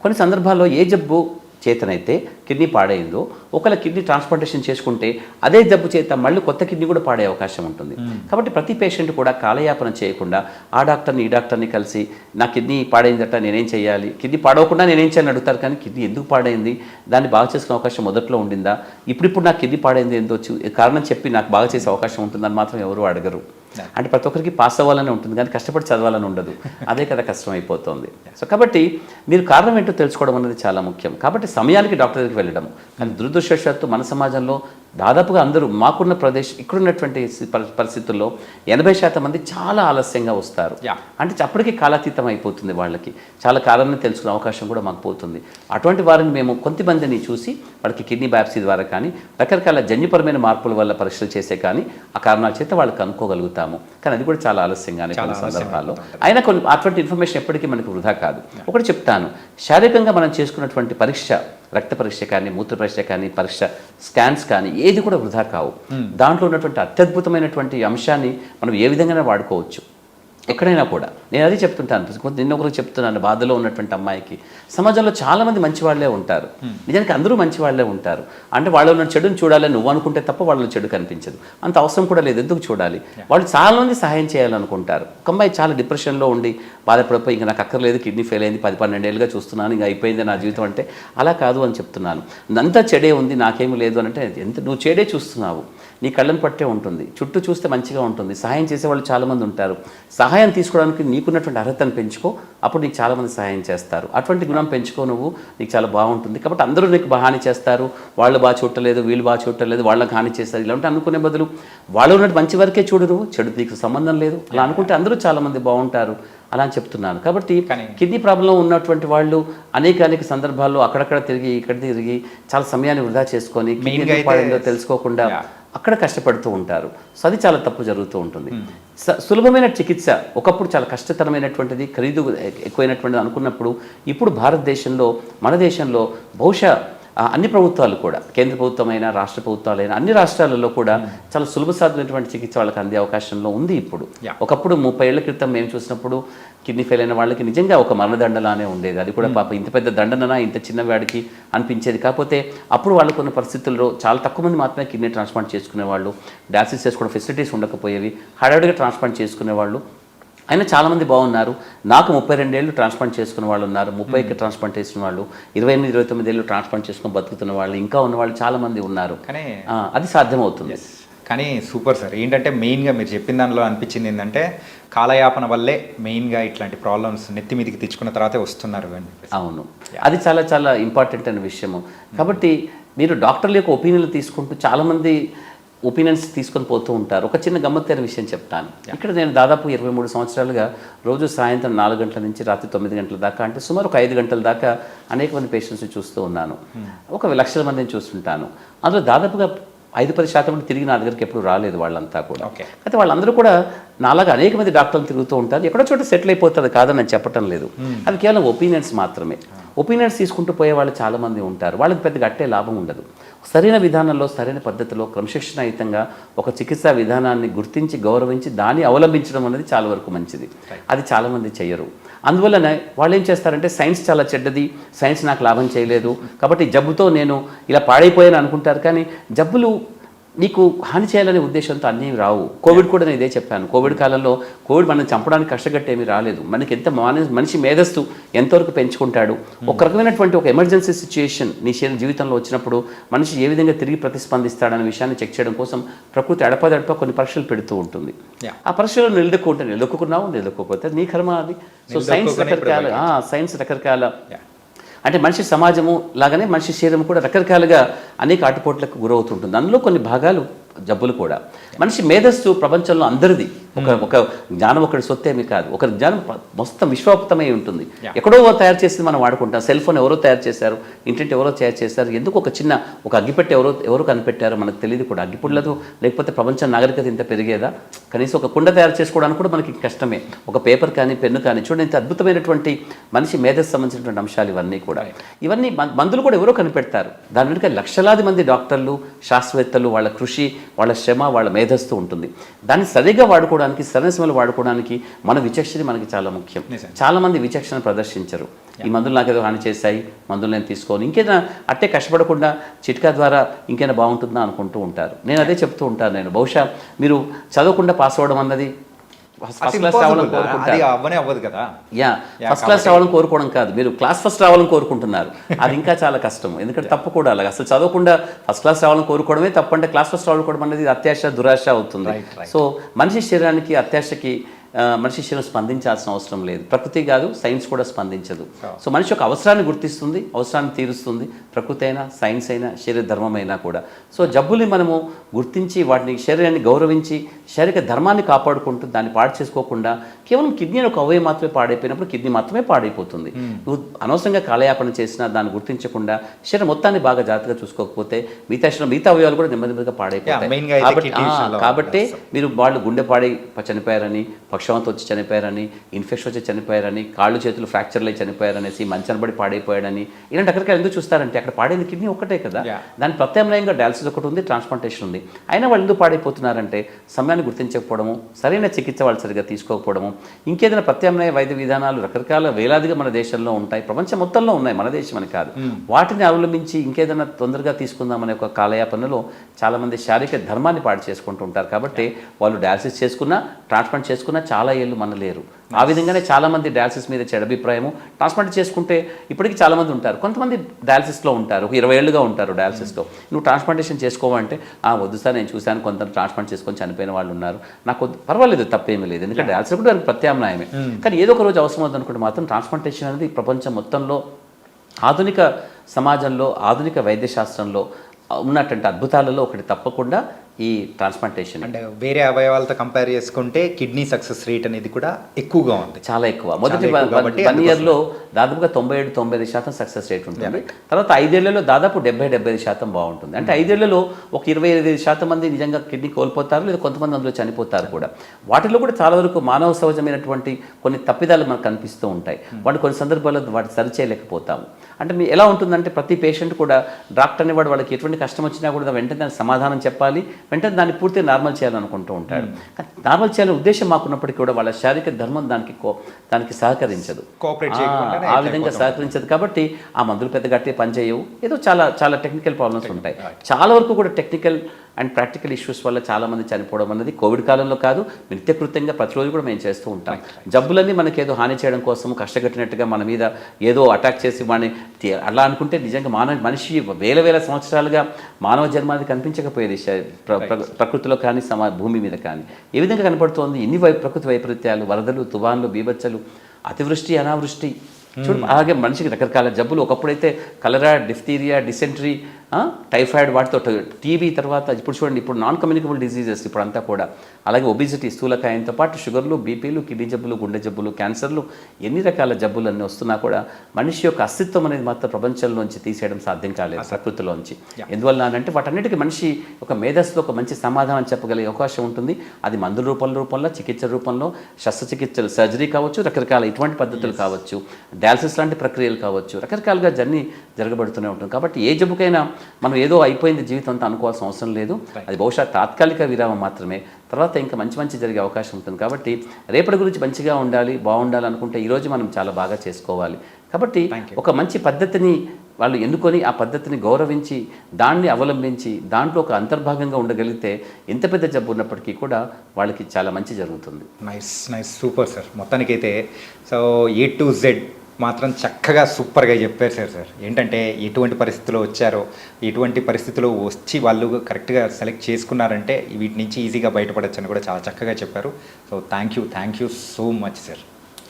కొన్ని సందర్భాల్లో ఏ జబ్బు చేతనైతే కిడ్నీ పాడైందో ఒకవేళ కిడ్నీ ట్రాన్స్ప్లాంటేషన్ చేసుకుంటే అదే జబ్బు చేత మళ్ళీ కొత్త కిడ్నీ కూడా పాడే అవకాశం ఉంటుంది. కాబట్టి ప్రతి పేషెంట్ కూడా కాలయాపన చేయకుండా ఆ డాక్టర్ని ఈ డాక్టర్ని కలిసి నా కిడ్నీ పాడైందట నేనేం చేయాలి, కిడ్నీ పాడవకుండా నేనేం చేయాలని అడుగుతారు, కానీ కిడ్నీ ఎందుకు పాడైంది, దాన్ని బాగా చేసుకునే అవకాశం మొదట్లో ఉండిందా, ఇప్పుడు నాకు కిడ్నీ పాడైంది ఏందో కారణం చెప్పి నాకు బాగా చేసే అవకాశం ఉంటుందని మాత్రం ఎవరు అడగరు. అంటే ప్రతి ఒక్కరికి పాస్ అవ్వాలని ఉంటుంది, కానీ కష్టపడి చదవాలని ఉండదు. అదే కదా కష్టం అయిపోతుంది. సో కాబట్టి మీరు కారణం ఏంటో తెలుసుకోవడం అనేది చాలా ముఖ్యం. కాబట్టి సమయానికి డాక్టర్ దగ్గరికి వెళ్ళడం. కానీ దురదృష్టవశాత్తు మన సమాజంలో దాదాపుగా అందరూ మాకున్న ఇక్కడున్నటువంటి పరిస్థితుల్లో 80% మంది చాలా ఆలస్యంగా వస్తారు. అంటే అప్పటికి కాలాతీతం అయిపోతుంది, వాళ్ళకి చాలా కాలాన్ని తెలుసుకునే అవకాశం కూడా మాకు పోతుంది. అటువంటి వారిని మేము కొంతమందిని చూసి వాళ్ళకి కిడ్నీ బయాప్సీ ద్వారా కానీ రకరకాల జన్యుపరమైన మార్పుల వల్ల పరీక్షలు చేసే కానీ ఆ కారణాల చేత వాళ్ళు కనుక్కోగలుగుతాము. కానీ అది కూడా చాలా ఆలస్యంగానే కొన్ని సందర్భాల్లో. అయినా కొన్ని అటువంటి ఇన్ఫర్మేషన్ ఎప్పటికీ మనకు వృధా కాదు. ఒకటి చెప్తాను, శారీరకంగా మనం చేసుకున్నటువంటి పరీక్ష, రక్త పరీక్ష కానీ, మూత్ర పరీక్ష కానీ, పరీక్ష స్కాన్స్ కానీ ఏది కూడా వృధా కావు. దాంట్లో ఉన్నటువంటి అత్యద్భుతమైనటువంటి అంశాన్ని మనం ఏ విధంగానే వాడుకోవచ్చు ఎక్కడైనా కూడా. నేను అది చెప్తుంటాను, నిన్న ఒకరికి చెప్తున్నాను, బాధలో ఉన్నటువంటి అమ్మాయికి సమాజంలో చాలామంది మంచి వాళ్ళే ఉంటారు, నిజానికి అందరూ మంచి వాళ్ళే ఉంటారు. అంటే వాళ్ళు ఉన్న చెడుని చూడాలని నువ్వు అనుకుంటే తప్ప వాళ్ళలో చెడు కనిపించదు, అంత అవసరం కూడా లేదు, ఎందుకు చూడాలి. వాళ్ళు చాలామంది సహాయం చేయాలనుకుంటారు. ఒక అమ్మాయి చాలా డిప్రెషన్లో ఉండి బాధపడిపోయి ఇంకా నాకు అక్కర్లేదు, కిడ్నీ ఫెయిల్ అయింది, 10-12 ఏళ్ళుగా చూస్తున్నాను, ఇంకా అయిపోయింది నా జీవితం అంటే, అలా కాదు అని చెప్తున్నాను. అంతా చెడే ఉంది, నాకేమీ లేదు అని అంటే నువ్వు చెడే చూస్తున్నావు, నీ కళ్ళను పట్టే ఉంటుంది, చుట్టూ చూస్తే మంచిగా ఉంటుంది, సహాయం చేసేవాళ్ళు చాలామంది ఉంటారు. సహాయం తీసుకోవడానికి నీకున్నటువంటి అర్హతను పెంచుకో, అప్పుడు నీకు చాలామంది సహాయం చేస్తారు. అటువంటి గుణం పెంచుకో నువ్వు, నీకు చాలా బాగుంటుంది. కాబట్టి అందరూ నీకు హాని చేస్తారు, వాళ్ళు బాగా చూడలేదు, వీళ్ళు బాగా చూడలేదు, వాళ్ళకి హాని చేస్తారు, ఇలాంటి అనుకునే బదులు వాళ్ళు ఉన్నట్టు మంచి వరకే చూడు, నువ్వు చెడు నీకు సంబంధం లేదు, అలా అనుకుంటే అందరూ చాలామంది బాగుంటారు అలా అని చెప్తున్నాను. కాబట్టి కిడ్నీ ప్రాబ్లం ఉన్నటువంటి వాళ్ళు అనేక సందర్భాల్లో అక్కడక్కడ తిరిగి ఇక్కడ తిరిగి చాలా సమయాన్ని వృధా చేసుకొని కిడ్నీ పాడైందో తెలుసుకోకుండా అక్కడ కష్టపడుతూ ఉంటారు. సో అది చాలా తప్పు జరుగుతూ ఉంటుంది. సులభమైన చికిత్స ఒకప్పుడు చాలా కష్టతరమైనటువంటిది, ఖరీదు ఎక్కువైనటువంటిది అనుకున్నప్పుడు ఇప్పుడు భారతదేశంలో, మన దేశంలో బహుశా అన్ని ప్రభుత్వాలు కూడా, కేంద్ర ప్రభుత్వమైనా రాష్ట్ర ప్రభుత్వాలైనా అన్ని రాష్ట్రాలలో కూడా చాలా సులభ సాధ్యమైనటువంటి చికిత్స వాళ్ళకి అందే అవకాశంలో ఉంది ఇప్పుడు. ఒకప్పుడు 30 ఏళ్ల క్రితం మేము చూసినప్పుడు కిడ్నీ ఫెయిల్ అయిన వాళ్ళకి నిజంగా ఒక మరణదండలానే ఉండేది. అది కూడా పాప ఇంత పెద్ద దండననా ఇంత చిన్న వాడికి అనిపించేది. కాకపోతే అప్పుడు వాళ్ళకున్న పరిస్థితుల్లో చాలా తక్కువ మంది మాత్రమే కిడ్నీ ట్రాన్స్ప్లాంట్ చేసుకునేవాళ్ళు, డయాలసిస్ చేసుకోవడం ఫెసిలిటీస్ ఉండకపోయేవి, హడావిడిగా ట్రాన్స్ప్లాంట్ చేసుకునేవాళ్ళు. అయినా చాలామంది బాగున్నారు. నాకు 32 ఏళ్ళు ట్రాన్స్ప్లాంట్ చేసుకున్న వాళ్ళు ఉన్నారు, 30కి ట్రాన్స్ప్లాంట్ చేసిన వాళ్ళు, 28-29 ఏళ్ళు ట్రాన్స్ప్లాంట్ చేసుకుని బతుకుతున్న వాళ్ళు, ఇంకా ఉన్నవాళ్ళు చాలామంది ఉన్నారు. కానీ అది సాధ్యమవుతుంది. కానీ సూపర్ సార్. ఏంటంటే మెయిన్గా మీరు చెప్పిన దానిలో అనిపించింది ఏంటంటే కాలయాపన వల్లే మెయిన్గా ఇట్లాంటి ప్రాబ్లమ్స్ నెత్తి మీదకి తెచ్చుకున్న తర్వాతే వస్తున్నారు అని. అవును, అది చాలా చాలా ఇంపార్టెంట్ అనే విషయము. కాబట్టి మీరు డాక్టర్ల యొక్క ఒపీనియన్లు తీసుకుంటూ చాలామంది ఒపీనియన్స్ తీసుకొని పోతూ ఉంటారు. ఒక చిన్న గమ్మత్తైన విషయం చెప్తాను. ఇక్కడ నేను దాదాపు 23 సంవత్సరాలుగా రోజు సాయంత్రం 4 గంటల నుంచి రాత్రి 9 గంటల దాకా, అంటే సుమారు ఒక 5 గంటల దాకా అనేక మంది పేషెంట్స్ని చూస్తూ ఉన్నాను. ఒక 1,00,000 మందిని చూస్తుంటాను. అందులో దాదాపుగా 5-10% తిరిగి నా దగ్గరికి ఎప్పుడు రాలేదు వాళ్ళంతా కూడా. అయితే వాళ్ళందరూ కూడా నాలాగా అనేక మంది డాక్టర్లు తిరుగుతూ ఉంటారు, ఎక్కడో చోట సెటిల్ అయిపోతుంది కాదని నేను చెప్పటం లేదు. అవి కేవలం ఒపీనియన్స్ మాత్రమే. ఒపీనియన్స్ తీసుకుంటూ పోయే వాళ్ళు చాలామంది ఉంటారు, వాళ్ళకి పెద్దగా అట్టే లాభం ఉండదు. సరైన విధానంలో, సరైన పద్ధతిలో, క్రమశిక్షణాయుతంగా ఒక చికిత్సా విధానాన్ని గుర్తించి గౌరవించి దాన్ని అవలంబించడం అనేది చాలా వరకు మంచిది. అది చాలామంది చెయ్యరు. అందువల్లనే వాళ్ళు ఏం చేస్తారంటే సైన్స్ చాలా చెడ్డది, సైన్స్ నాకు లాభం చేయలేదు కాబట్టి జబ్బుతో నేను ఇలా పాడైపోయాను అనుకుంటారు. కానీ జబ్బులు నీకు హాని చేయాలనే ఉద్దేశంతో అన్నీ రావు. కోవిడ్ కూడా నేను ఇదే చెప్పాను. కోవిడ్ కాలంలో కోవిడ్ మనం చంపడానికి కష్టగట్టేమీ రాలేదు. మనకి ఎంత మనిషి మేధస్సు ఎంతవరకు పెంచుకుంటాడు, ఒక రకమైనటువంటి ఒక ఎమర్జెన్సీ సిచ్యుయేషన్ నీ జీవితంలో వచ్చినప్పుడు మనిషి ఏ విధంగా తిరిగి ప్రతిస్పందిస్తాడనే విషయాన్ని చెక్ చేయడం కోసం ప్రకృతి అడపదడప కొన్ని పరీక్షలు పెడుతూ ఉంటుంది. ఆ పరీక్షలో నిలదొక్కుకోకపోతే నీ కర్మ అది. సో సైన్స్ రకరకాల అంటే మనిషి సమాజము లాగానే మనిషి శరీరం కూడా రకరకాలుగా అనేక ఆటుపోట్లకు గురవుతుంటుంది. అందులో కొన్ని భాగాలు జబ్బులు కూడా. మనిషి మేధస్సు ప్రపంచంలో అందరిది. ఒక జ్ఞానం ఒకటి సొత్తేమీ కాదు. ఒక జ్ఞానం మొత్తం విశ్వవ్యాప్తమై ఉంటుంది. ఎక్కడో తయారు చేసి మనం వాడుకుంటాం. సెల్ ఫోన్ ఎవరో తయారు చేశారు, ఇంటర్నెట్ ఎవరో తయారు చేశారు, ఎందుకు ఒక అగ్గిపెట్టె ఎవరు కనిపెట్టారో మనకు తెలియదు కూడా. అగ్గిపుల్లతో లేకపోతే ప్రపంచం నాగరికత ఇంత పెరిగేదా? కనీసం ఒక కుండ తయారు చేసుకోవడానికి కూడా మనకి కష్టమే. ఒక పేపర్ కానీ పెన్ను కానీ చూడండి, ఇంత అద్భుతమైనటువంటి మనిషి మేధస్సు సంబంధించినటువంటి అంశాలు ఇవన్నీ కూడా. ఇవన్నీ మందులు కూడా ఎవరో కనిపెడతారు. దాని వెనుక లక్షలాది మంది డాక్టర్లు, శాస్త్రవేత్తలు, వాళ్ళ కృషి, వాళ్ళ శ్రమ, వాళ్ళ మేధస్సు ఉంటుంది. దాన్ని సరిగా వాడుకోవడానికి, సరైన సమయంలో వాడుకోవడానికి మన విచక్షణ మనకి చాలా ముఖ్యం. చాలామంది విచక్షణ ప్రదర్శించరు. ఈ మందులు నాకు ఏదో హాని చేశాయి, మందులు నేను తీసుకోను, ఇంకేదైనా అట్టే కష్టపడకుండా చిట్కా ద్వారా ఇంకైనా బాగుంటుందా అనుకుంటూ ఉంటారు. నేను అదే చెప్తూ ఉంటాను. నేను బహుశా మీరు చదవకుండా పాస్ అవ్వడం అన్నది ఫస్ట్ క్లాస్ రావాలని కోరుకోవడం కాదు, మీరు క్లాస్ ఫస్ట్ రావాలని కోరుకుంటున్నారు. అది ఇంకా చాలా కష్టం. ఎందుకంటే తప్పు కూడా అలాగే అసలు చదవకుండా ఫస్ట్ క్లాస్ రావాలని కోరుకోవడమే తప్పు. అంటే క్లాస్ ఫస్ట్ రావాలనుకోవడం అనేది అత్యాశ, దురాశ అవుతుంది. సో మనిషి శరీరానికి, అత్యాశకి మనిషి శరీరం స్పందించాల్సిన అవసరం లేదు. ప్రకృతి కాదు, సైన్స్ కూడా స్పందించదు. సో మనిషి ఒక అవసరాన్ని గుర్తిస్తుంది, అవసరాన్ని తీరుస్తుంది. ప్రకృతి అయినా, సైన్స్ అయినా, శరీర ధర్మమైనా కూడా. సో జబ్బుల్ని మనము గుర్తించి వాటిని, శరీరాన్ని గౌరవించి, శారీరక ధర్మాన్ని కాపాడుకుంటూ దాన్ని పాడు చేసుకోకుండా, కేవలం కిడ్నీ ఒక అవయవం మాత్రమే పాడైపోయినప్పుడు కిడ్నీ మాత్రమే పాడైపోతుంది. నువ్వు అనవసరంగా కాలయాపన చేసినా దాన్ని గుర్తించకుండా శరీరం మొత్తాన్ని బాగా జాగ్రత్తగా చూసుకోకపోతే మిగతా అవయవాలు కూడా నెమ్మదిగా పాడైపోతాయి. కాబట్టి మీరు వాళ్ళు గుండె పాడై చనిపోయారని, పక్షవాతం వచ్చి చనిపోయారని, ఇన్ఫెక్షన్ వచ్చి చనిపోయారని, కాళ్ళు చేతులు ఫ్రాక్చర్లు అయి చనిపోయారనేసి, మంచనబడి పాడైపోయాడని, ఇలాంటి అక్కడికి ఎందుకు చూస్తారంటే అక్కడ పాడైంది కిడ్నీ ఒక్కటే కదా. దాని ప్రత్యామ్నాయంగా డయాలసిస్ ఒకటి ఉంది, ట్రాన్స్ప్లాంటేషన్ ఉంది. అయినా వాళ్ళు ఎందుకు పాడైపోతున్నారంటే సమయాన్ని గుర్తించకపోవడము, సరైన చికిత్స వాళ్ళు సరిగ్గా తీసుకోకపోవడము, ఇంకేదైనా ప్రత్యామ్నాయ వైద్య విధానాలు రకరకాల వేలాదిగా మన దేశంలో ఉంటాయి, ప్రపంచం మొత్తంలో ఉన్నాయి, మన దేశం అని కాదు. వాటిని అవలంబించి ఇంకేదైనా తొందరగా తీసుకుందామనే ఒక కాలయాపనలో చాలామంది శారీరక ధర్మాన్ని పాడు చేసుకుంటూ ఉంటారు. కాబట్టి వాళ్ళు డయాలసిస్ చేసుకున్నా, ట్రాన్స్ప్లాంట్ చేసుకున్నా చాలా ఏళ్ళు మనలేరు. ఆ విధంగానే చాలామంది డయాలసిస్ మీద చెడు అభిప్రాయము. ట్రాన్స్ప్లాంట్ చేసుకుంటే ఇప్పటికీ చాలామంది ఉంటారు. కొంతమంది డయాలసిస్లో ఉంటారు, 20 ఏళ్ళుగా ఉంటారు డయాలసిస్లో. నువ్వు ట్రాన్స్ప్లాంటేషన్ చేసుకోవాలంటే వద్దు సార్, నేను చూశాను కొంత ట్రాన్స్ప్లాంట్ చేసుకొని చనిపోయిన వాళ్ళు ఉన్నారు, నాకు పర్వాలేదు, తప్పేమీ లేదు, ఎందుకంటే డయాలసిస్ కూడా దానికి ప్రత్యామ్నాయమే. కానీ ఏదో ఒక రోజు అవసరం అవుతుందనుకుంటే మాత్రం ట్రాన్స్ప్లాంటేషన్ అనేది ప్రపంచం మొత్తంలో, ఆధునిక సమాజంలో, ఆధునిక వైద్య శాస్త్రంలో ఉన్నటువంటి అద్భుతాలలో ఒకటి తప్పకుండా ఈ ట్రాన్స్ప్లాంటేషన్. అంటే వేరే అవయవాలతో కంపేర్ చేసుకుంటే కిడ్నీ సక్సెస్ రేట్ అనేది కూడా ఎక్కువగా ఉంది, చాలా ఎక్కువ. మొదటి 1 ఇయర్లో దాదాపుగా 97-98% సక్సెస్ రేట్ ఉంటుంది. తర్వాత 5 ఏళ్లలో దాదాపు 70-75% బాగుంటుంది. అంటే 5 ఏళ్లలో ఒక 25% మంది నిజంగా కిడ్నీ కోల్పోతారు, లేదా కొంతమంది అందులో చనిపోతారు కూడా. వాటిలో కూడా చాలా వరకు మానవ సహజమైనటువంటి కొన్ని తప్పిదాలు మనకు కనిపిస్తూ ఉంటాయి. వాటి కొన్ని సందర్భాల్లో వాటి సరిచేయలేకపోతాము. అంటే మీ ఎలా ఉంటుందంటే ప్రతి పేషెంట్ కూడా డాక్టర్ అనేవాడు వాళ్ళకి ఎటువంటి కష్టం వచ్చినా కూడా వెంటనే దానికి సమాధానం చెప్పాలి, వెంటనే దాన్ని పూర్తిగా నార్మల్ చేయాలనుకుంటూ ఉంటాడు. నార్మల్ చేయాలనే ఉద్దేశం మాకున్నప్పటికీ కూడా వాళ్ళ శారీరక ధర్మం దానికి సహకరించదు, ఆ విధంగా సహకరించదు. కాబట్టి ఆ మందులు పెద్ద గట్టిగా పనిచేయవు, ఏదో చాలా చాలా టెక్నికల్ ప్రాబ్లమ్స్ ఉంటాయి. చాలా వరకు కూడా టెక్నికల్ అండ్ ప్రాక్టికల్ ఇష్యూస్ వల్ల చాలామంది చనిపోవడం అనేది కోవిడ్ కాలంలో కాదు, నిత్యకృత్యంగా ప్రతిరోజు కూడా మేము చేస్తూ ఉంటాం. జబ్బులన్నీ మనకి ఏదో హాని చేయడం కోసం కష్టగట్టినట్టుగా మన మీద ఏదో అటాక్ చేసి వాడిని అలా అనుకుంటే నిజంగా మనిషి వేల సంవత్సరాలుగా మానవ జన్మాది కనిపించకపోయేది ప్రకృతిలో కానీ భూమి మీద కానీ. ఏ విధంగా కనపడుతోంది ఎన్ని ప్రకృతి వైపరీత్యాలు, వరదలు, తుఫాన్లు, బీభత్సలు, అతివృష్టి, అనావృష్టి. చూడు అలాగే మనిషికి రకరకాల జబ్బులు. ఒకప్పుడైతే కలరా, డిఫ్తీరియా, డిసెంట్రీ, టైఫాయిడ్ వాటితో టీబీ తర్వాత ఇప్పుడు చూడండి ఇప్పుడు నాన్ కమ్యూనికబుల్ డిసీజెస్ ఇప్పుడు అంతా కూడా, అలాగే ఒబిసిటీ స్థూలకాయంతో పాటు షుగర్లు, బీపీలు, కిడ్నీ జబ్బులు, గుండె జబ్బులు, క్యాన్సర్లు, ఎన్ని రకాల జబ్బులు అన్నీ వస్తున్నా కూడా మనిషి యొక్క అస్తిత్వం అనేది మాత్రం ప్రపంచంలోంచి తీసేయడం సాధ్యం కాలేదు ప్రకృతిలోంచి. ఎందువల్ల అంటే వాటన్నిటికీ మనిషి ఒక మేధస్సులో ఒక మంచి సమాధానం చెప్పగలిగే అవకాశం ఉంటుంది. అది మందుల రూపంలో, చికిత్స రూపంలో, శస్త్రచికిత్సలు, సర్జరీ కావచ్చు, రకరకాల ఇటువంటి పద్ధతులు కావచ్చు, డయాలసిస్ లాంటి ప్రక్రియలు కావచ్చు, రకరకాలుగా జర్నీ జరగబడుతూనే ఉంటుంది. కాబట్టి ఏ జబ్బుకైనా మనం ఏదో అయిపోయింది జీవితం అంతా అనుకోవాల్సిన అవసరం లేదు. అది బహుశా తాత్కాలిక విరామం మాత్రమే, తర్వాత ఇంకా మంచి జరిగే అవకాశం ఉంటుంది. కాబట్టి రేపటి గురించి మంచిగా ఉండాలి, బాగుండాలి అనుకుంటే ఈరోజు మనం చాలా బాగా చేసుకోవాలి. కాబట్టి ఒక మంచి పద్ధతిని వాళ్ళు ఎన్నుకొని ఆ పద్ధతిని గౌరవించి దాన్ని అవలంబించి దాంట్లో ఒక అంతర్భాగంగా ఉండగలిగితే ఎంత పెద్ద జబ్బు ఉన్నప్పటికీ కూడా వాళ్ళకి చాలా మంచి జరుగుతుంది. Nice super sir. మొత్తానికైతే సో A to Z మాత్రం చక్కగా సూపర్గా చెప్పారు సార్. ఏంటంటే ఎటువంటి పరిస్థితుల్లో వచ్చారో, ఎటువంటి పరిస్థితుల్లో వచ్చి వాళ్ళు కరెక్ట్గా సెలెక్ట్ చేసుకున్నారంటే వీటి నుంచి ఈజీగా బయటపడచ్చు అని కూడా చాలా చక్కగా చెప్పారు. So thank you so much sir.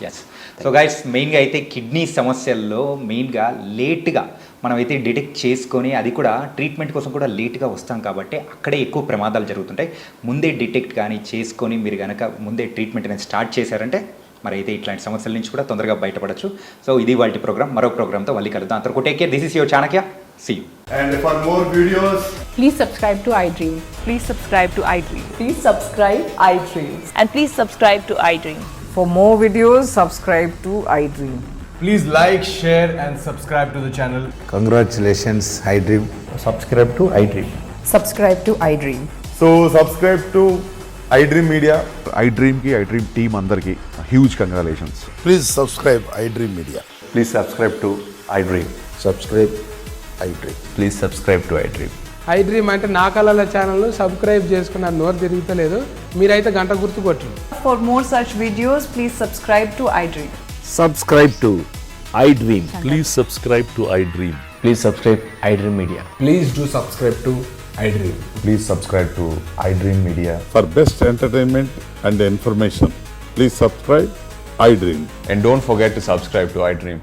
Yes. So guys, మెయిన్గా అయితే కిడ్నీ సమస్యల్లో మెయిన్గా లేట్గా మనమైతే డిటెక్ట్ చేసుకొని అది కూడా ట్రీట్మెంట్ కోసం కూడా లేట్గా వస్తాం కాబట్టి అక్కడే ఎక్కువ ప్రమాదాలు జరుగుతుంటాయి. ముందే డిటెక్ట్ కానీ చేసుకొని మీరు కనుక ముందే ట్రీట్మెంట్ అనేది స్టార్ట్ చేశారంటే మరి అయితే ఇట్లాంటి సమస్యల నుంచి కూడా తొందరగా బయటపడచ్చు. సో ఇది వాళ్ళ ప్రోగ్రామ్. మరో ప్రోగ్రామ్తో మళ్ళీ కలుద్దాం. అంతవరకు take care. This is your Chanakya. See you. And for more videos, Please subscribe to iDream. Please subscribe to iDream. Please subscribe iDream. And please subscribe to iDream. For more videos, subscribe to iDream. please like, share and subscribe to the channel. Congratulations, iDream. Subscribe to iDream. Subscribe to iDream. So subscribe to iDream Media. iDream team అందరికి huge congratulations. Please subscribe iDream Media. Please subscribe to iDream. Subscribe iDream. Please subscribe to iDream. iDream అంటే నా కళల ఛానల్ను subscribe చేసుకున్న నోరు తిరుగుతలేదు, మీరైతే గంట గుర్తు కొట్టండి. For more such videos, please subscribe to iDream. Subscribe to iDream. Please subscribe to iDream. Please subscribe iDream Media. Please do subscribe to iDream. Please subscribe to iDream Media. For best entertainment and information, please subscribe iDream. And don't forget to subscribe to iDream.